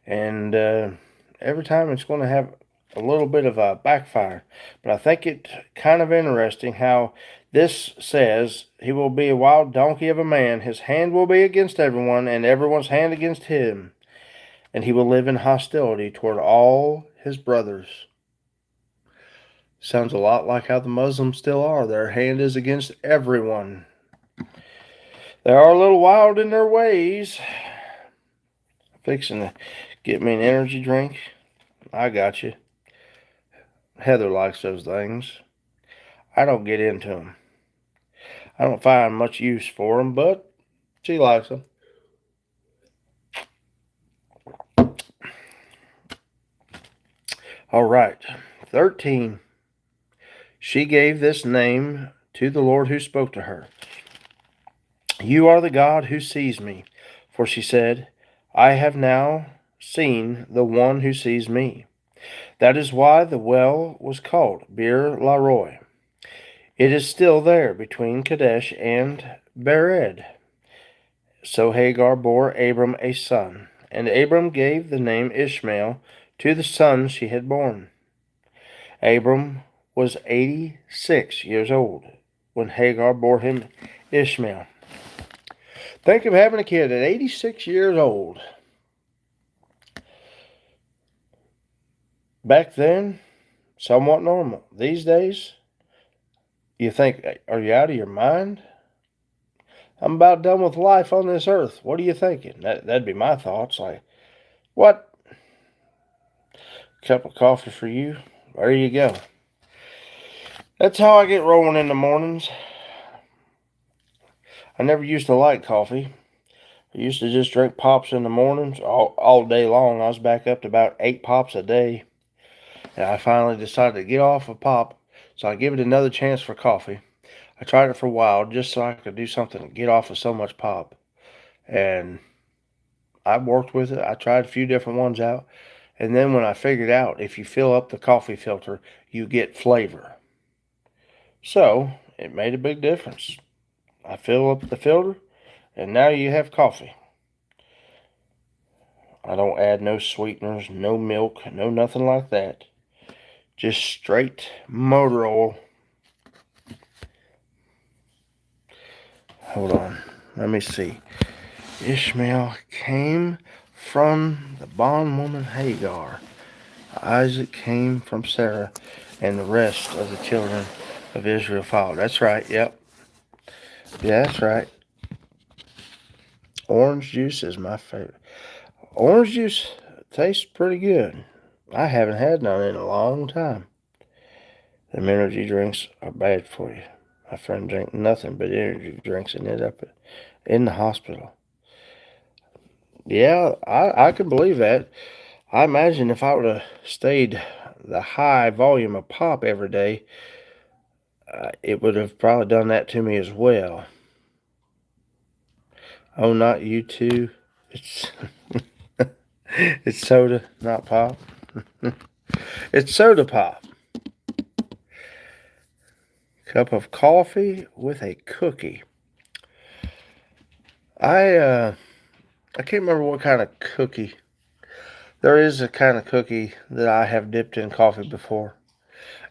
and every time it's going to have a little bit of a backfire. But I think it kind of interesting how this says, he will be a wild donkey of a man. His hand will be against everyone, and everyone's hand against him. And he will live in hostility toward all his brothers. Sounds a lot like how the Muslims still are. Their hand is against everyone. They are a little wild in their ways. Fixing to get me an energy drink. I got you. Heather likes those things. I don't get into them. I don't find much use for them, but she likes them. All right. 13. She gave this name to the Lord who spoke to her. You are the God who sees me. For she said, I have now seen the one who sees me. That is why the well was called Bir Lahai. It is still there between Kadesh and Bered. So Hagar bore Abram a son, and Abram gave the name Ishmael to the son she had born. Abram was 86 years old when Hagar bore him Ishmael. Think of having a kid at 86 years old. Back then, somewhat normal. These days, you think, are you out of your mind? I'm about done with life on this earth. What are you thinking? That'd be my thoughts. Like, what? Cup of coffee for you. There you go. That's how I get rolling in the mornings. I never used to like coffee. I used to just drink pops in the mornings all day long. I was back up to about 8 pops a day. And I finally decided to get off of pop, so I give it another chance for coffee. I tried it for a while just so I could do something to get off of so much pop. And I worked with it. I tried a few different ones out. And then when I figured out if you fill up the coffee filter, you get flavor. So it made a big difference. I fill up the filter, and now you have coffee. I don't add no sweeteners, no milk, no nothing like that. Just straight motor oil. Hold on. Let me see. Ishmael came from the bondwoman Hagar. Isaac came from Sarah, and the rest of the children of Israel followed. That's right. Yep. Yeah, that's right. Orange juice is my favorite. Orange juice tastes pretty good. I haven't had none in a long time. Them energy drinks are bad for you. My friend drank nothing but energy drinks and ended up in the hospital. Yeah, I can believe that. I imagine if I would have stayed the high volume of pop every day, it would have probably done that to me as well. Oh, not you too. It's it's soda, not pop. It's soda pop. Cup of coffee with a cookie. I can't remember what kind of cookie. There is a kind of cookie that I have dipped in coffee before,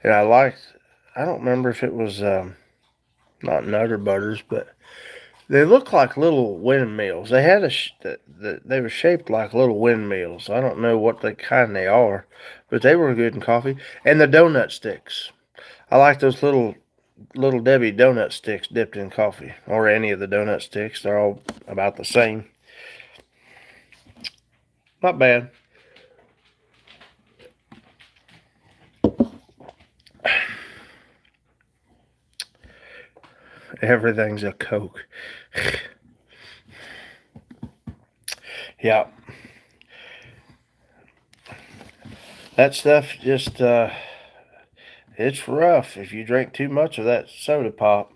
and I liked. I don't remember if it was not Nutter Butters, but they look like little windmills. They had they were shaped like little windmills. I don't know what kind they are, but they were good in coffee. And the donut sticks. I like those little Debbie donut sticks dipped in coffee, or any of the donut sticks. They're all about the same. Not bad. Everything's a Coke. Yeah. That stuff just, it's rough if you drink too much of that soda pop.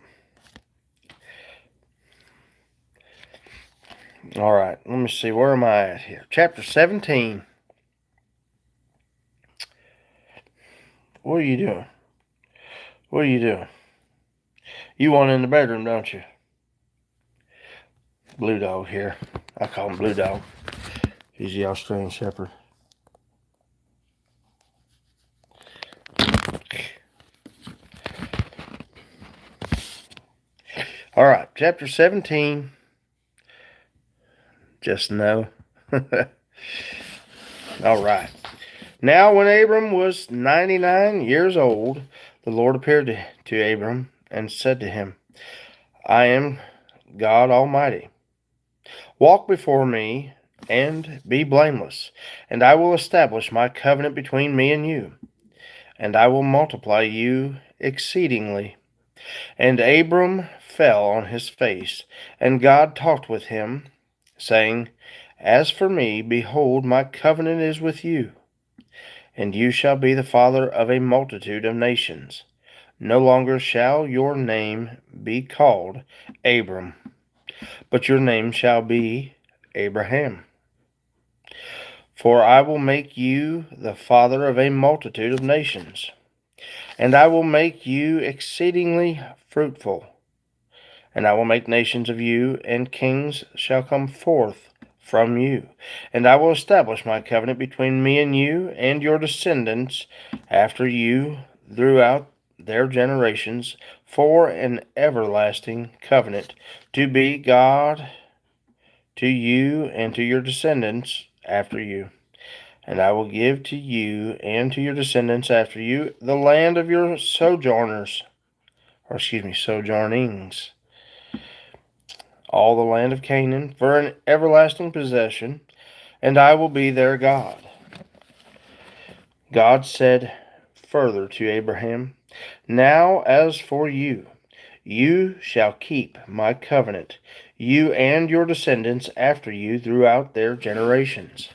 All right, let me see. Where am I at here? Chapter 17. What are you doing? What are you doing? You want in the bedroom, don't you? Blue Dog here. I call him Blue Dog. He's the Australian Shepherd. All right, chapter 17. Just no. All right. Now, when Abram was 99 years old, the Lord appeared to Abram and said to him, I am God Almighty. Walk before me and be blameless, and I will establish my covenant between me and you, and I will multiply you exceedingly. And Abram fell on his face, and God talked with him, saying, As for me, behold, my covenant is with you, and you shall be the father of a multitude of nations. No longer shall your name be called Abram, but your name shall be Abraham. For I will make you the father of a multitude of nations, and I will make you exceedingly fruitful. And I will make nations of you, and kings shall come forth from you. And I will establish my covenant between me and you and your descendants after you throughout their generations, for an everlasting covenant, to be God to you and to your descendants after you. And I will give to you and to your descendants after you the land of your sojournings, all the land of Canaan, for an everlasting possession, and I will be their God. God said further to Abraham, Now as for you, you shall keep my covenant, you and your descendants after you throughout their generations.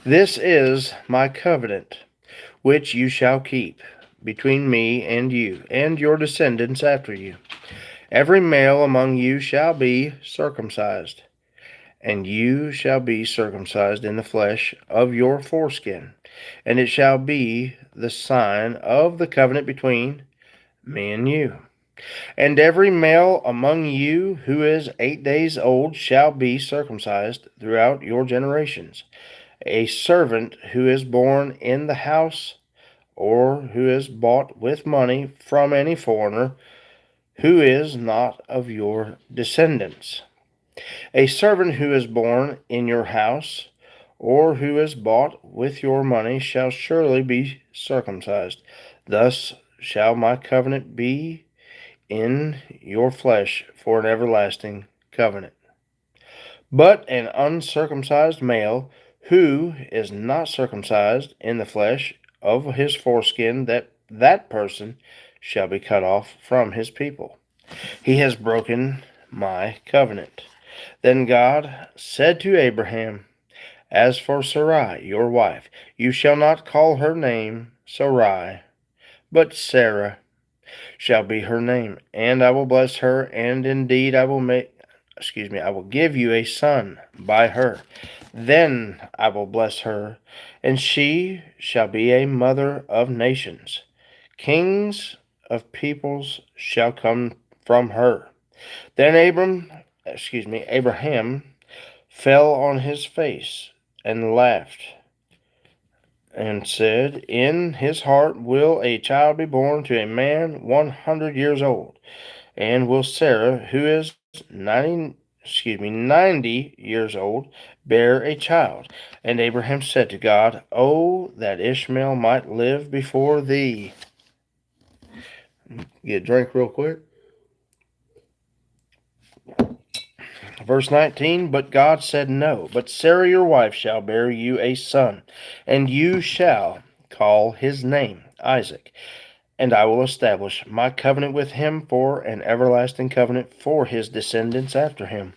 This is my covenant, which you shall keep between me and you and your descendants after you. Every male among you shall be circumcised, and you shall be circumcised in the flesh of your foreskin, and it shall be the sign of the covenant between me and you. And every male among you who is 8 days old shall be circumcised throughout your generations. A servant who is born in the house or who is bought with money from any foreigner who is not of your descendants. A servant who is born in your house or who is bought with your money shall surely be circumcised. Thus shall my covenant be in your flesh for an everlasting covenant. But an uncircumcised male who is not circumcised in the flesh of his foreskin, that person shall be cut off from his people. He has broken my covenant. Then God said to Abraham, As for Sarai, your wife, you shall not call her name Sarai, but Sarah shall be her name, and I will bless her, and indeed I will give you a son by her. Then I will bless her, and she shall be a mother of nations. Kings of peoples shall come from her. Then Abraham fell on his face and laughed and said, in his heart will a child be born to a man 100 years old, and will Sarah, who is 90 years old, bear a child? And Abraham said to God, oh, that Ishmael might live before thee. Get a drink real quick. Verse 19, but God said, no, but Sarah your wife shall bear you a son, and you shall call his name Isaac. And I will establish my covenant with him for an everlasting covenant for his descendants after him.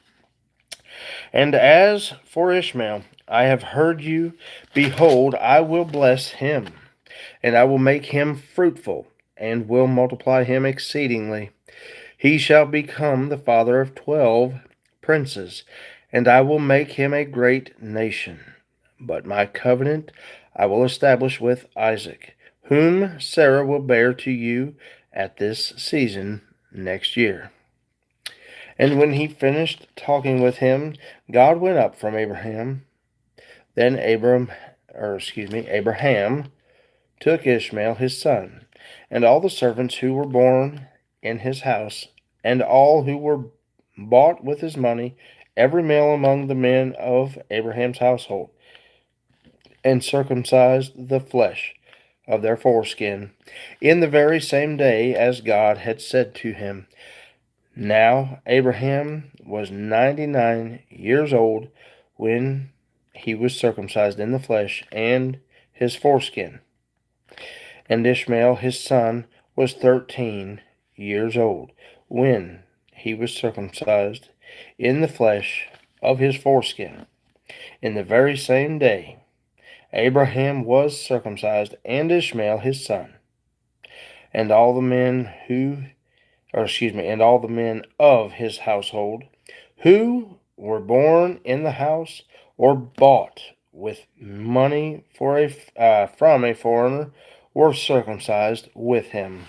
And as for Ishmael, I have heard you. Behold, I will bless him, and I will make him fruitful, and will multiply him exceedingly. He shall become the father of 12 princes, and I will make him a great nation. But my covenant I will establish with Isaac, whom Sarah will bear to you at this season next year. And when he finished talking with him, God went up from Abraham. Then Abraham took Ishmael his son, and all the servants who were born in his house, and all who were bought with his money, every male among the men of Abraham's household, and circumcised the flesh of their foreskin in the very same day as God had said to him. Now Abraham was 99 years old when he was circumcised in the flesh and his foreskin. And Ishmael his son was 13 years old when he was circumcised in the flesh of his foreskin. In the very same day Abraham was circumcised, and Ishmael his son. And all the men and all the men of his household who were born in the house or bought with money from a foreigner were circumcised with him.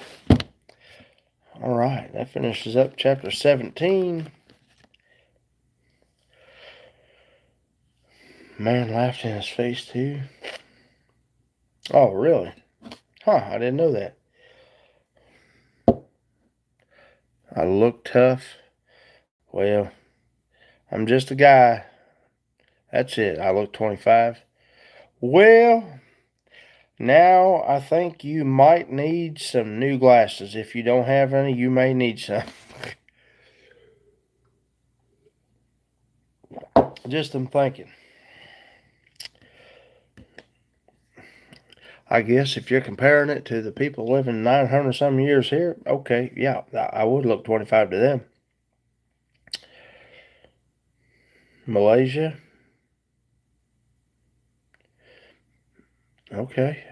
All right, that finishes up chapter 17. Man laughed in his face too. Oh, really? Huh, I didn't know that. I look tough. Well, I'm just a guy. That's it. I look 25. Well, now I think you might need some new glasses. If you don't have any, you may need some. Just I'm thinking. I guess if you're comparing it to the people living 900 some years here, okay, yeah, I would look 25 to them. Malaysia. Okay.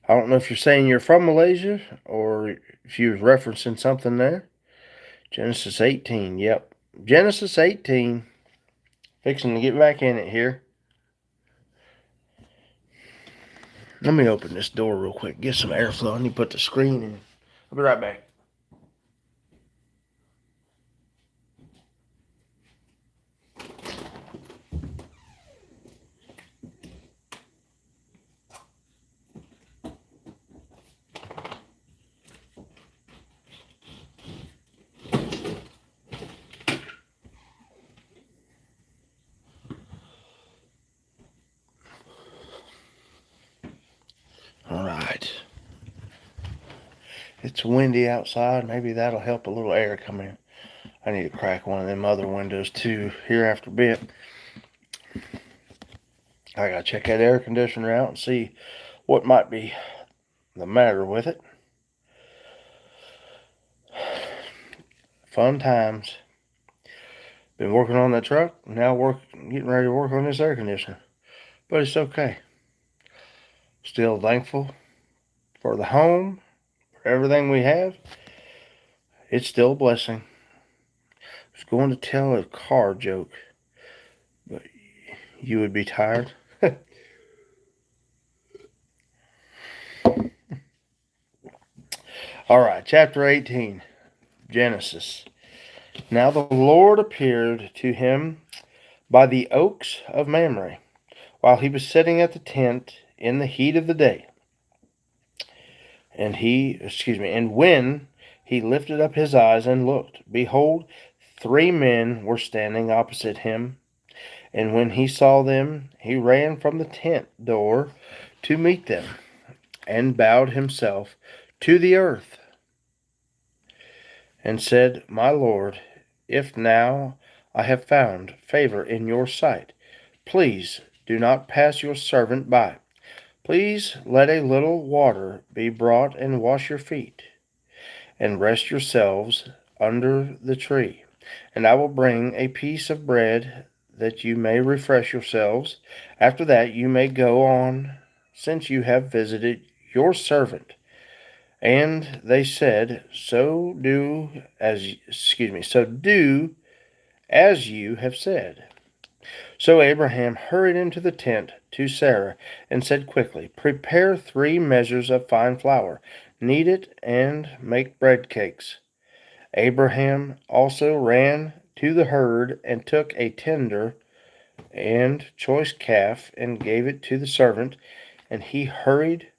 I don't know if you're saying you're from Malaysia or if you was referencing something there. Genesis 18, yep. Genesis 18. Fixing to get back in it here. Let me open this door real quick. Get some airflow. I need to put the screen in. I'll be right back. All right. It's windy outside. Maybe that'll help a little air come in. I need to crack one of them other windows too here after a bit. I gotta check that air conditioner out and see what might be the matter with it. Fun times. Been working on that truck. Now getting ready to work on this air conditioner. But it's okay. Still thankful for the home, for everything we have. It's still a blessing. was going to tell a car joke, but you would be tired. All right, chapter 18, Genesis. Now the Lord appeared to him by the oaks of Mamre, while he was sitting at the tent in the heat of the day. And when he lifted up his eyes and looked, behold, 3 men were standing opposite him. And when he saw them, he ran from the tent door to meet them, and bowed himself to the earth, and said, My Lord, if now I have found favor in your sight, please do not pass your servant by. Please let a little water be brought and wash your feet, and rest yourselves under the tree. And I will bring a piece of bread that you may refresh yourselves. After that you may go on, since you have visited your servant. And they said, So do as you have said. So Abraham hurried into the tent to Sarah and said quickly, Prepare 3 measures of fine flour, knead it, and make bread cakes. Abraham also ran to the herd and took a tender and choice calf and gave it to the servant, and he hurried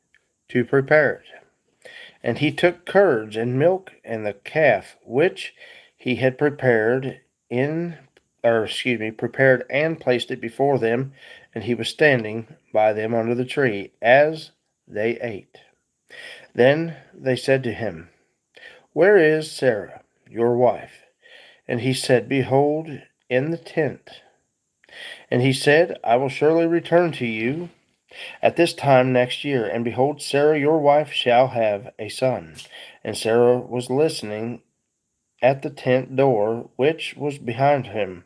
to prepare it. And he took curds and milk and the calf which he had prepared and placed it before them, and he was standing by them under the tree as they ate. Then they said to him, Where is Sarah, your wife? And he said, Behold, in the tent. And he said, I will surely return to you at this time next year, and behold, Sarah your wife shall have a son. And Sarah was listening at the tent door, which was behind him.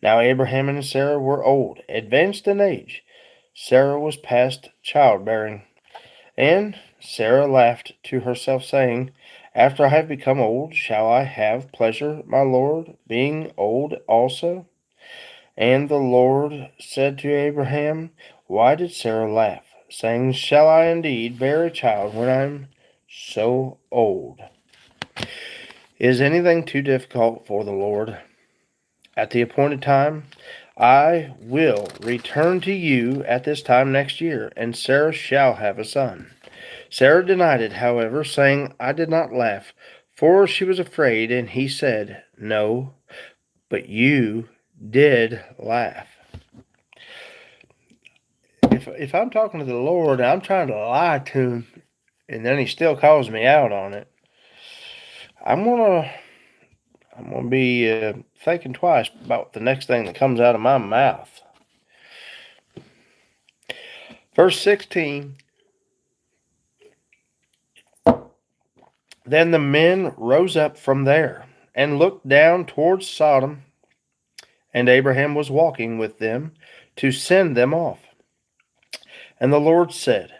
Now Abraham and Sarah were old, advanced in age. Sarah was past childbearing. And Sarah laughed to herself, saying, After I have become old, shall I have pleasure, my Lord, being old also? And the Lord said to Abraham, Why did Sarah laugh, saying, Shall I indeed bear a child when I am so old? Is anything too difficult for the Lord? At the appointed time, I will return to you at this time next year, and Sarah shall have a son. Sarah denied it, however, saying, I did not laugh, for she was afraid, and he said, No, but you did laugh. If I'm talking to the Lord and I'm trying to lie to him, and then he still calls me out on it, I'm gonna be thinking twice about the next thing that comes out of my mouth. Verse 16. Then the men rose up from there and looked down towards Sodom, and Abraham was walking with them to send them off. And the Lord said,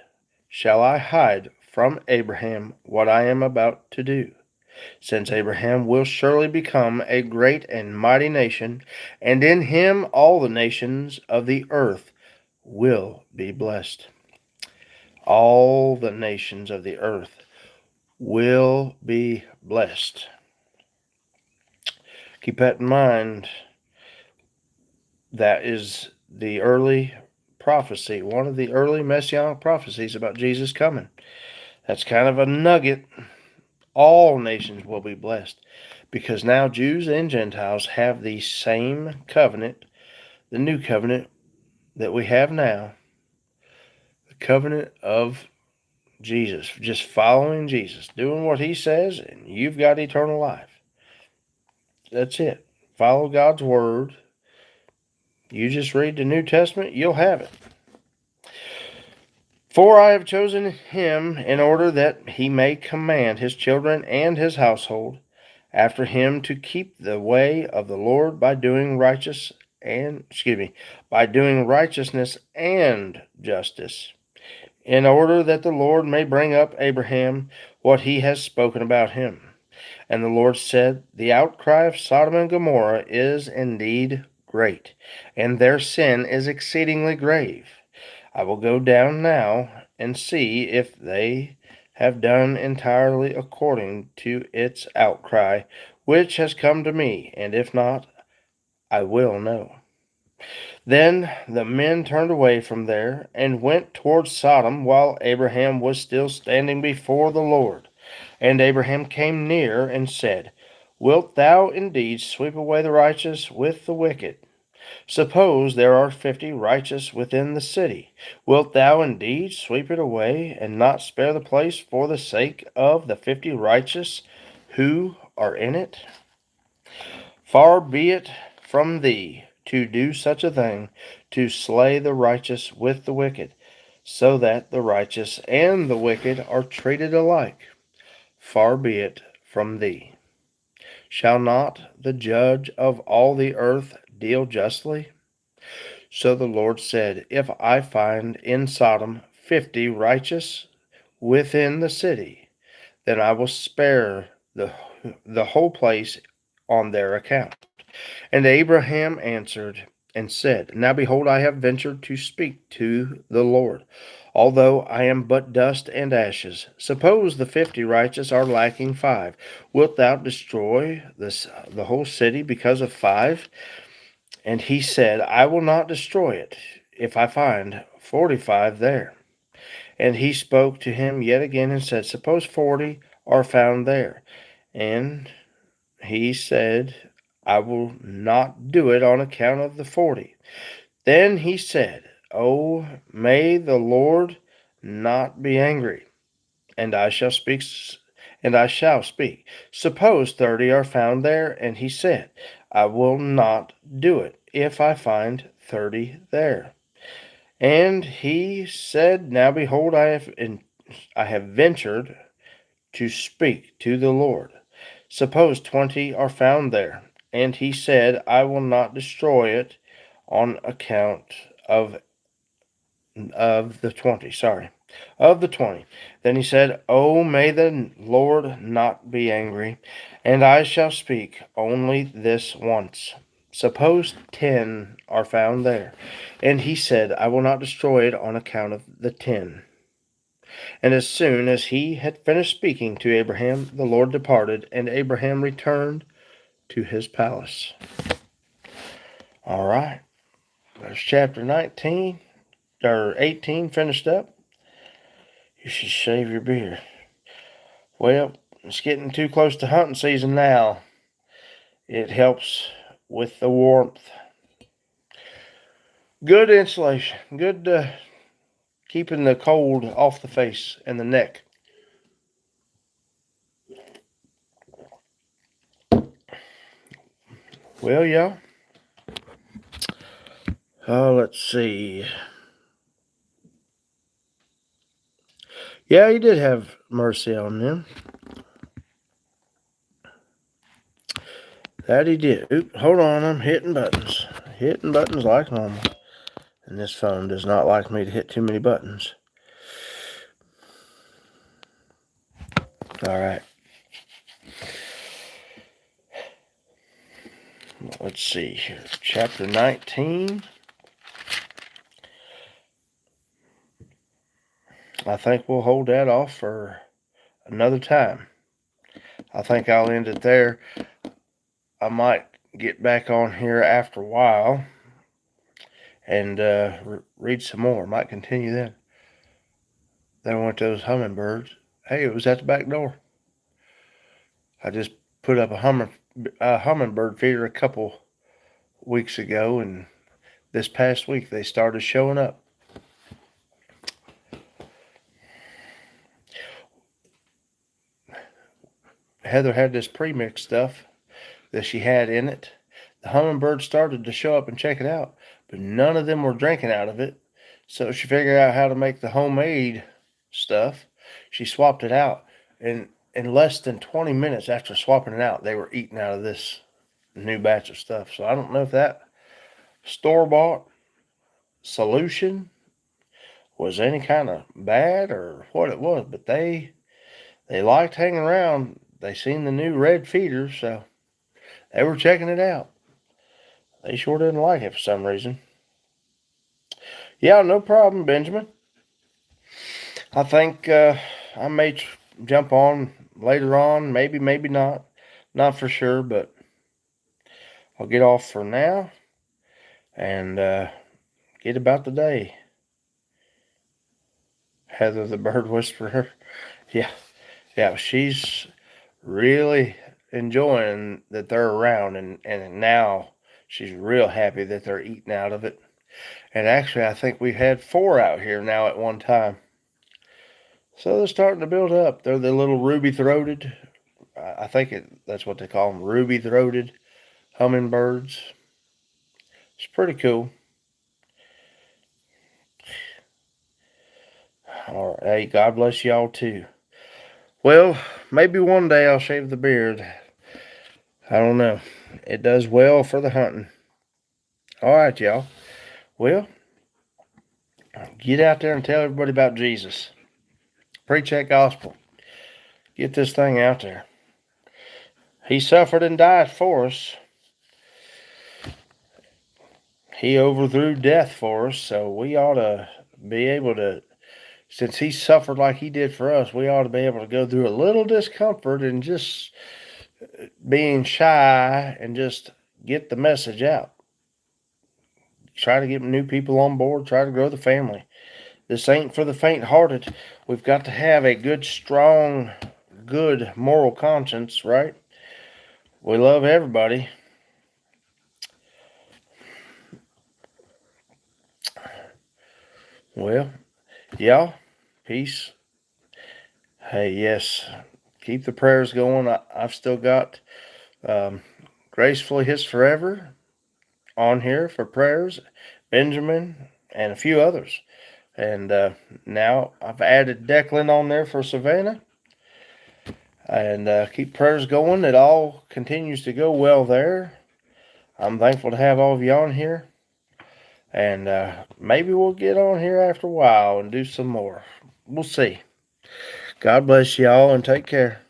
Shall I hide from Abraham what I am about to do? Since Abraham will surely become a great and mighty nation, and in him all the nations of the earth will be blessed. All the nations of the earth will be blessed. Keep that in mind. That is the early prophecy, one of the early messianic prophecies about Jesus coming. That's kind of a nugget. All nations will be blessed, because now Jews and Gentiles have the same covenant, the new covenant that we have now, the covenant of Jesus, just following Jesus, doing what he says, and you've got eternal life. That's it. Follow God's word. You just read the New Testament, you'll have it. For I have chosen him in order that he may command his children and his household after him to keep the way of the Lord by doing righteousness and justice, in order that the Lord may bring up Abraham what he has spoken about him. And the Lord said, The outcry of Sodom and Gomorrah is indeed great, and their sin is exceedingly grave. I will go down now and see if they have done entirely according to its outcry, which has come to me, and if not, I will know. Then the men turned away from there and went towards Sodom while Abraham was still standing before the Lord. And Abraham came near and said, Wilt thou indeed sweep away the righteous with the wicked? Suppose there are 50 righteous within the city. Wilt thou indeed sweep it away and not spare the place for the sake of the 50 righteous who are in it? Far be it from thee to do such a thing, to slay the righteous with the wicked, so that the righteous and the wicked are treated alike. Far be it from thee. Shall not the judge of all the earth deal justly? So the Lord said, If I find in Sodom 50 righteous within the city, then I will spare the whole place on their account. And Abraham answered and said, Now behold, I have ventured to speak to the Lord, although I am but dust and ashes. Suppose the 50 righteous are lacking 5. Wilt thou destroy the whole city because of 5? And he said, I will not destroy it, if I find 45 there. And he spoke to him yet again and said, Suppose 40 are found there. And he said, I will not do it on account of the 40. Then he said, Oh, may the Lord not be angry, and I shall speak. Suppose 30 are found there, and he said, I will not do it, if I find 30 there. And he said, Now behold, I have ventured to speak to the Lord. Suppose 20 are found there. And he said, I will not destroy it on account of the 20. Sorry. Of the 20. Then he said, Oh, may the Lord not be angry, and I shall speak only this once. Suppose 10 are found there. And he said, I will not destroy it on account of the 10. And as soon as he had finished speaking to Abraham, the Lord departed, and Abraham returned to his palace. All right. There's chapter 19, or 18 finished up. You should shave your beard. Well, it's getting too close to hunting season now. It helps with the warmth. Good insulation. Good keeping the cold off the face and the neck. Well, y'all. Let's see. Yeah, he did have mercy on them. That he did. Oop, hold on, I'm hitting buttons. Hitting buttons like normal. And this phone does not like me to hit too many buttons. Alright. Let's see here. Chapter 19. I think we'll hold that off for another time. I think I'll end it there. I might get back on here after a while and read some more. Might continue then. Then I went to those hummingbirds. Hey, it was at the back door. I just put up a hummingbird feeder a couple weeks ago, and this past week they started showing up. Heather had this premix stuff that she had in it. The hummingbirds started to show up and check it out, but none of them were drinking out of it. So she figured out how to make the homemade stuff. She swapped it out, and in less than 20 minutes after swapping it out, they were eating out of this new batch of stuff. So I don't know if that store-bought solution was any kind of bad or what it was, but they liked hanging around they seen the new red feeder, so they were checking it out. They sure didn't like it for some reason. Yeah, no problem, Benjamin. I think I may jump on later on, maybe not. Not for sure, but I'll get off for now and get about the day. Heather the bird whisperer. Yeah, yeah, she's really enjoying that they're around, and now she's real happy that they're eating out of it. And actually, I think we've had 4 out here now at one time. So they're starting to build up. They're the little ruby-throated. I think that's what they call them, ruby-throated hummingbirds. It's pretty cool. All right, hey, God bless y'all too. Well, maybe one day I'll shave the beard. I don't know. It does well for the hunting. All right, y'all. Well, get out there and tell everybody about Jesus. Preach that gospel. Get this thing out there. He suffered and died for us. He overthrew death for us, so we ought to be able to, since he suffered like he did for us, we ought to be able to go through a little discomfort and just being shy and just get the message out. Try to get new people on board, try to grow the family. This ain't for the faint-hearted. We've got to have a good, strong, good moral conscience, right? We love everybody. Well, y'all, peace. Hey, yes, keep the prayers going. I've still got Gracefully His Forever on here for prayers, Benjamin, and a few others. And now I've added Declan on there for Savannah. And keep prayers going. It all continues to go well there. I'm thankful to have all of you on here. And maybe we'll get on here after a while and do some more. We'll see. God bless y'all and take care.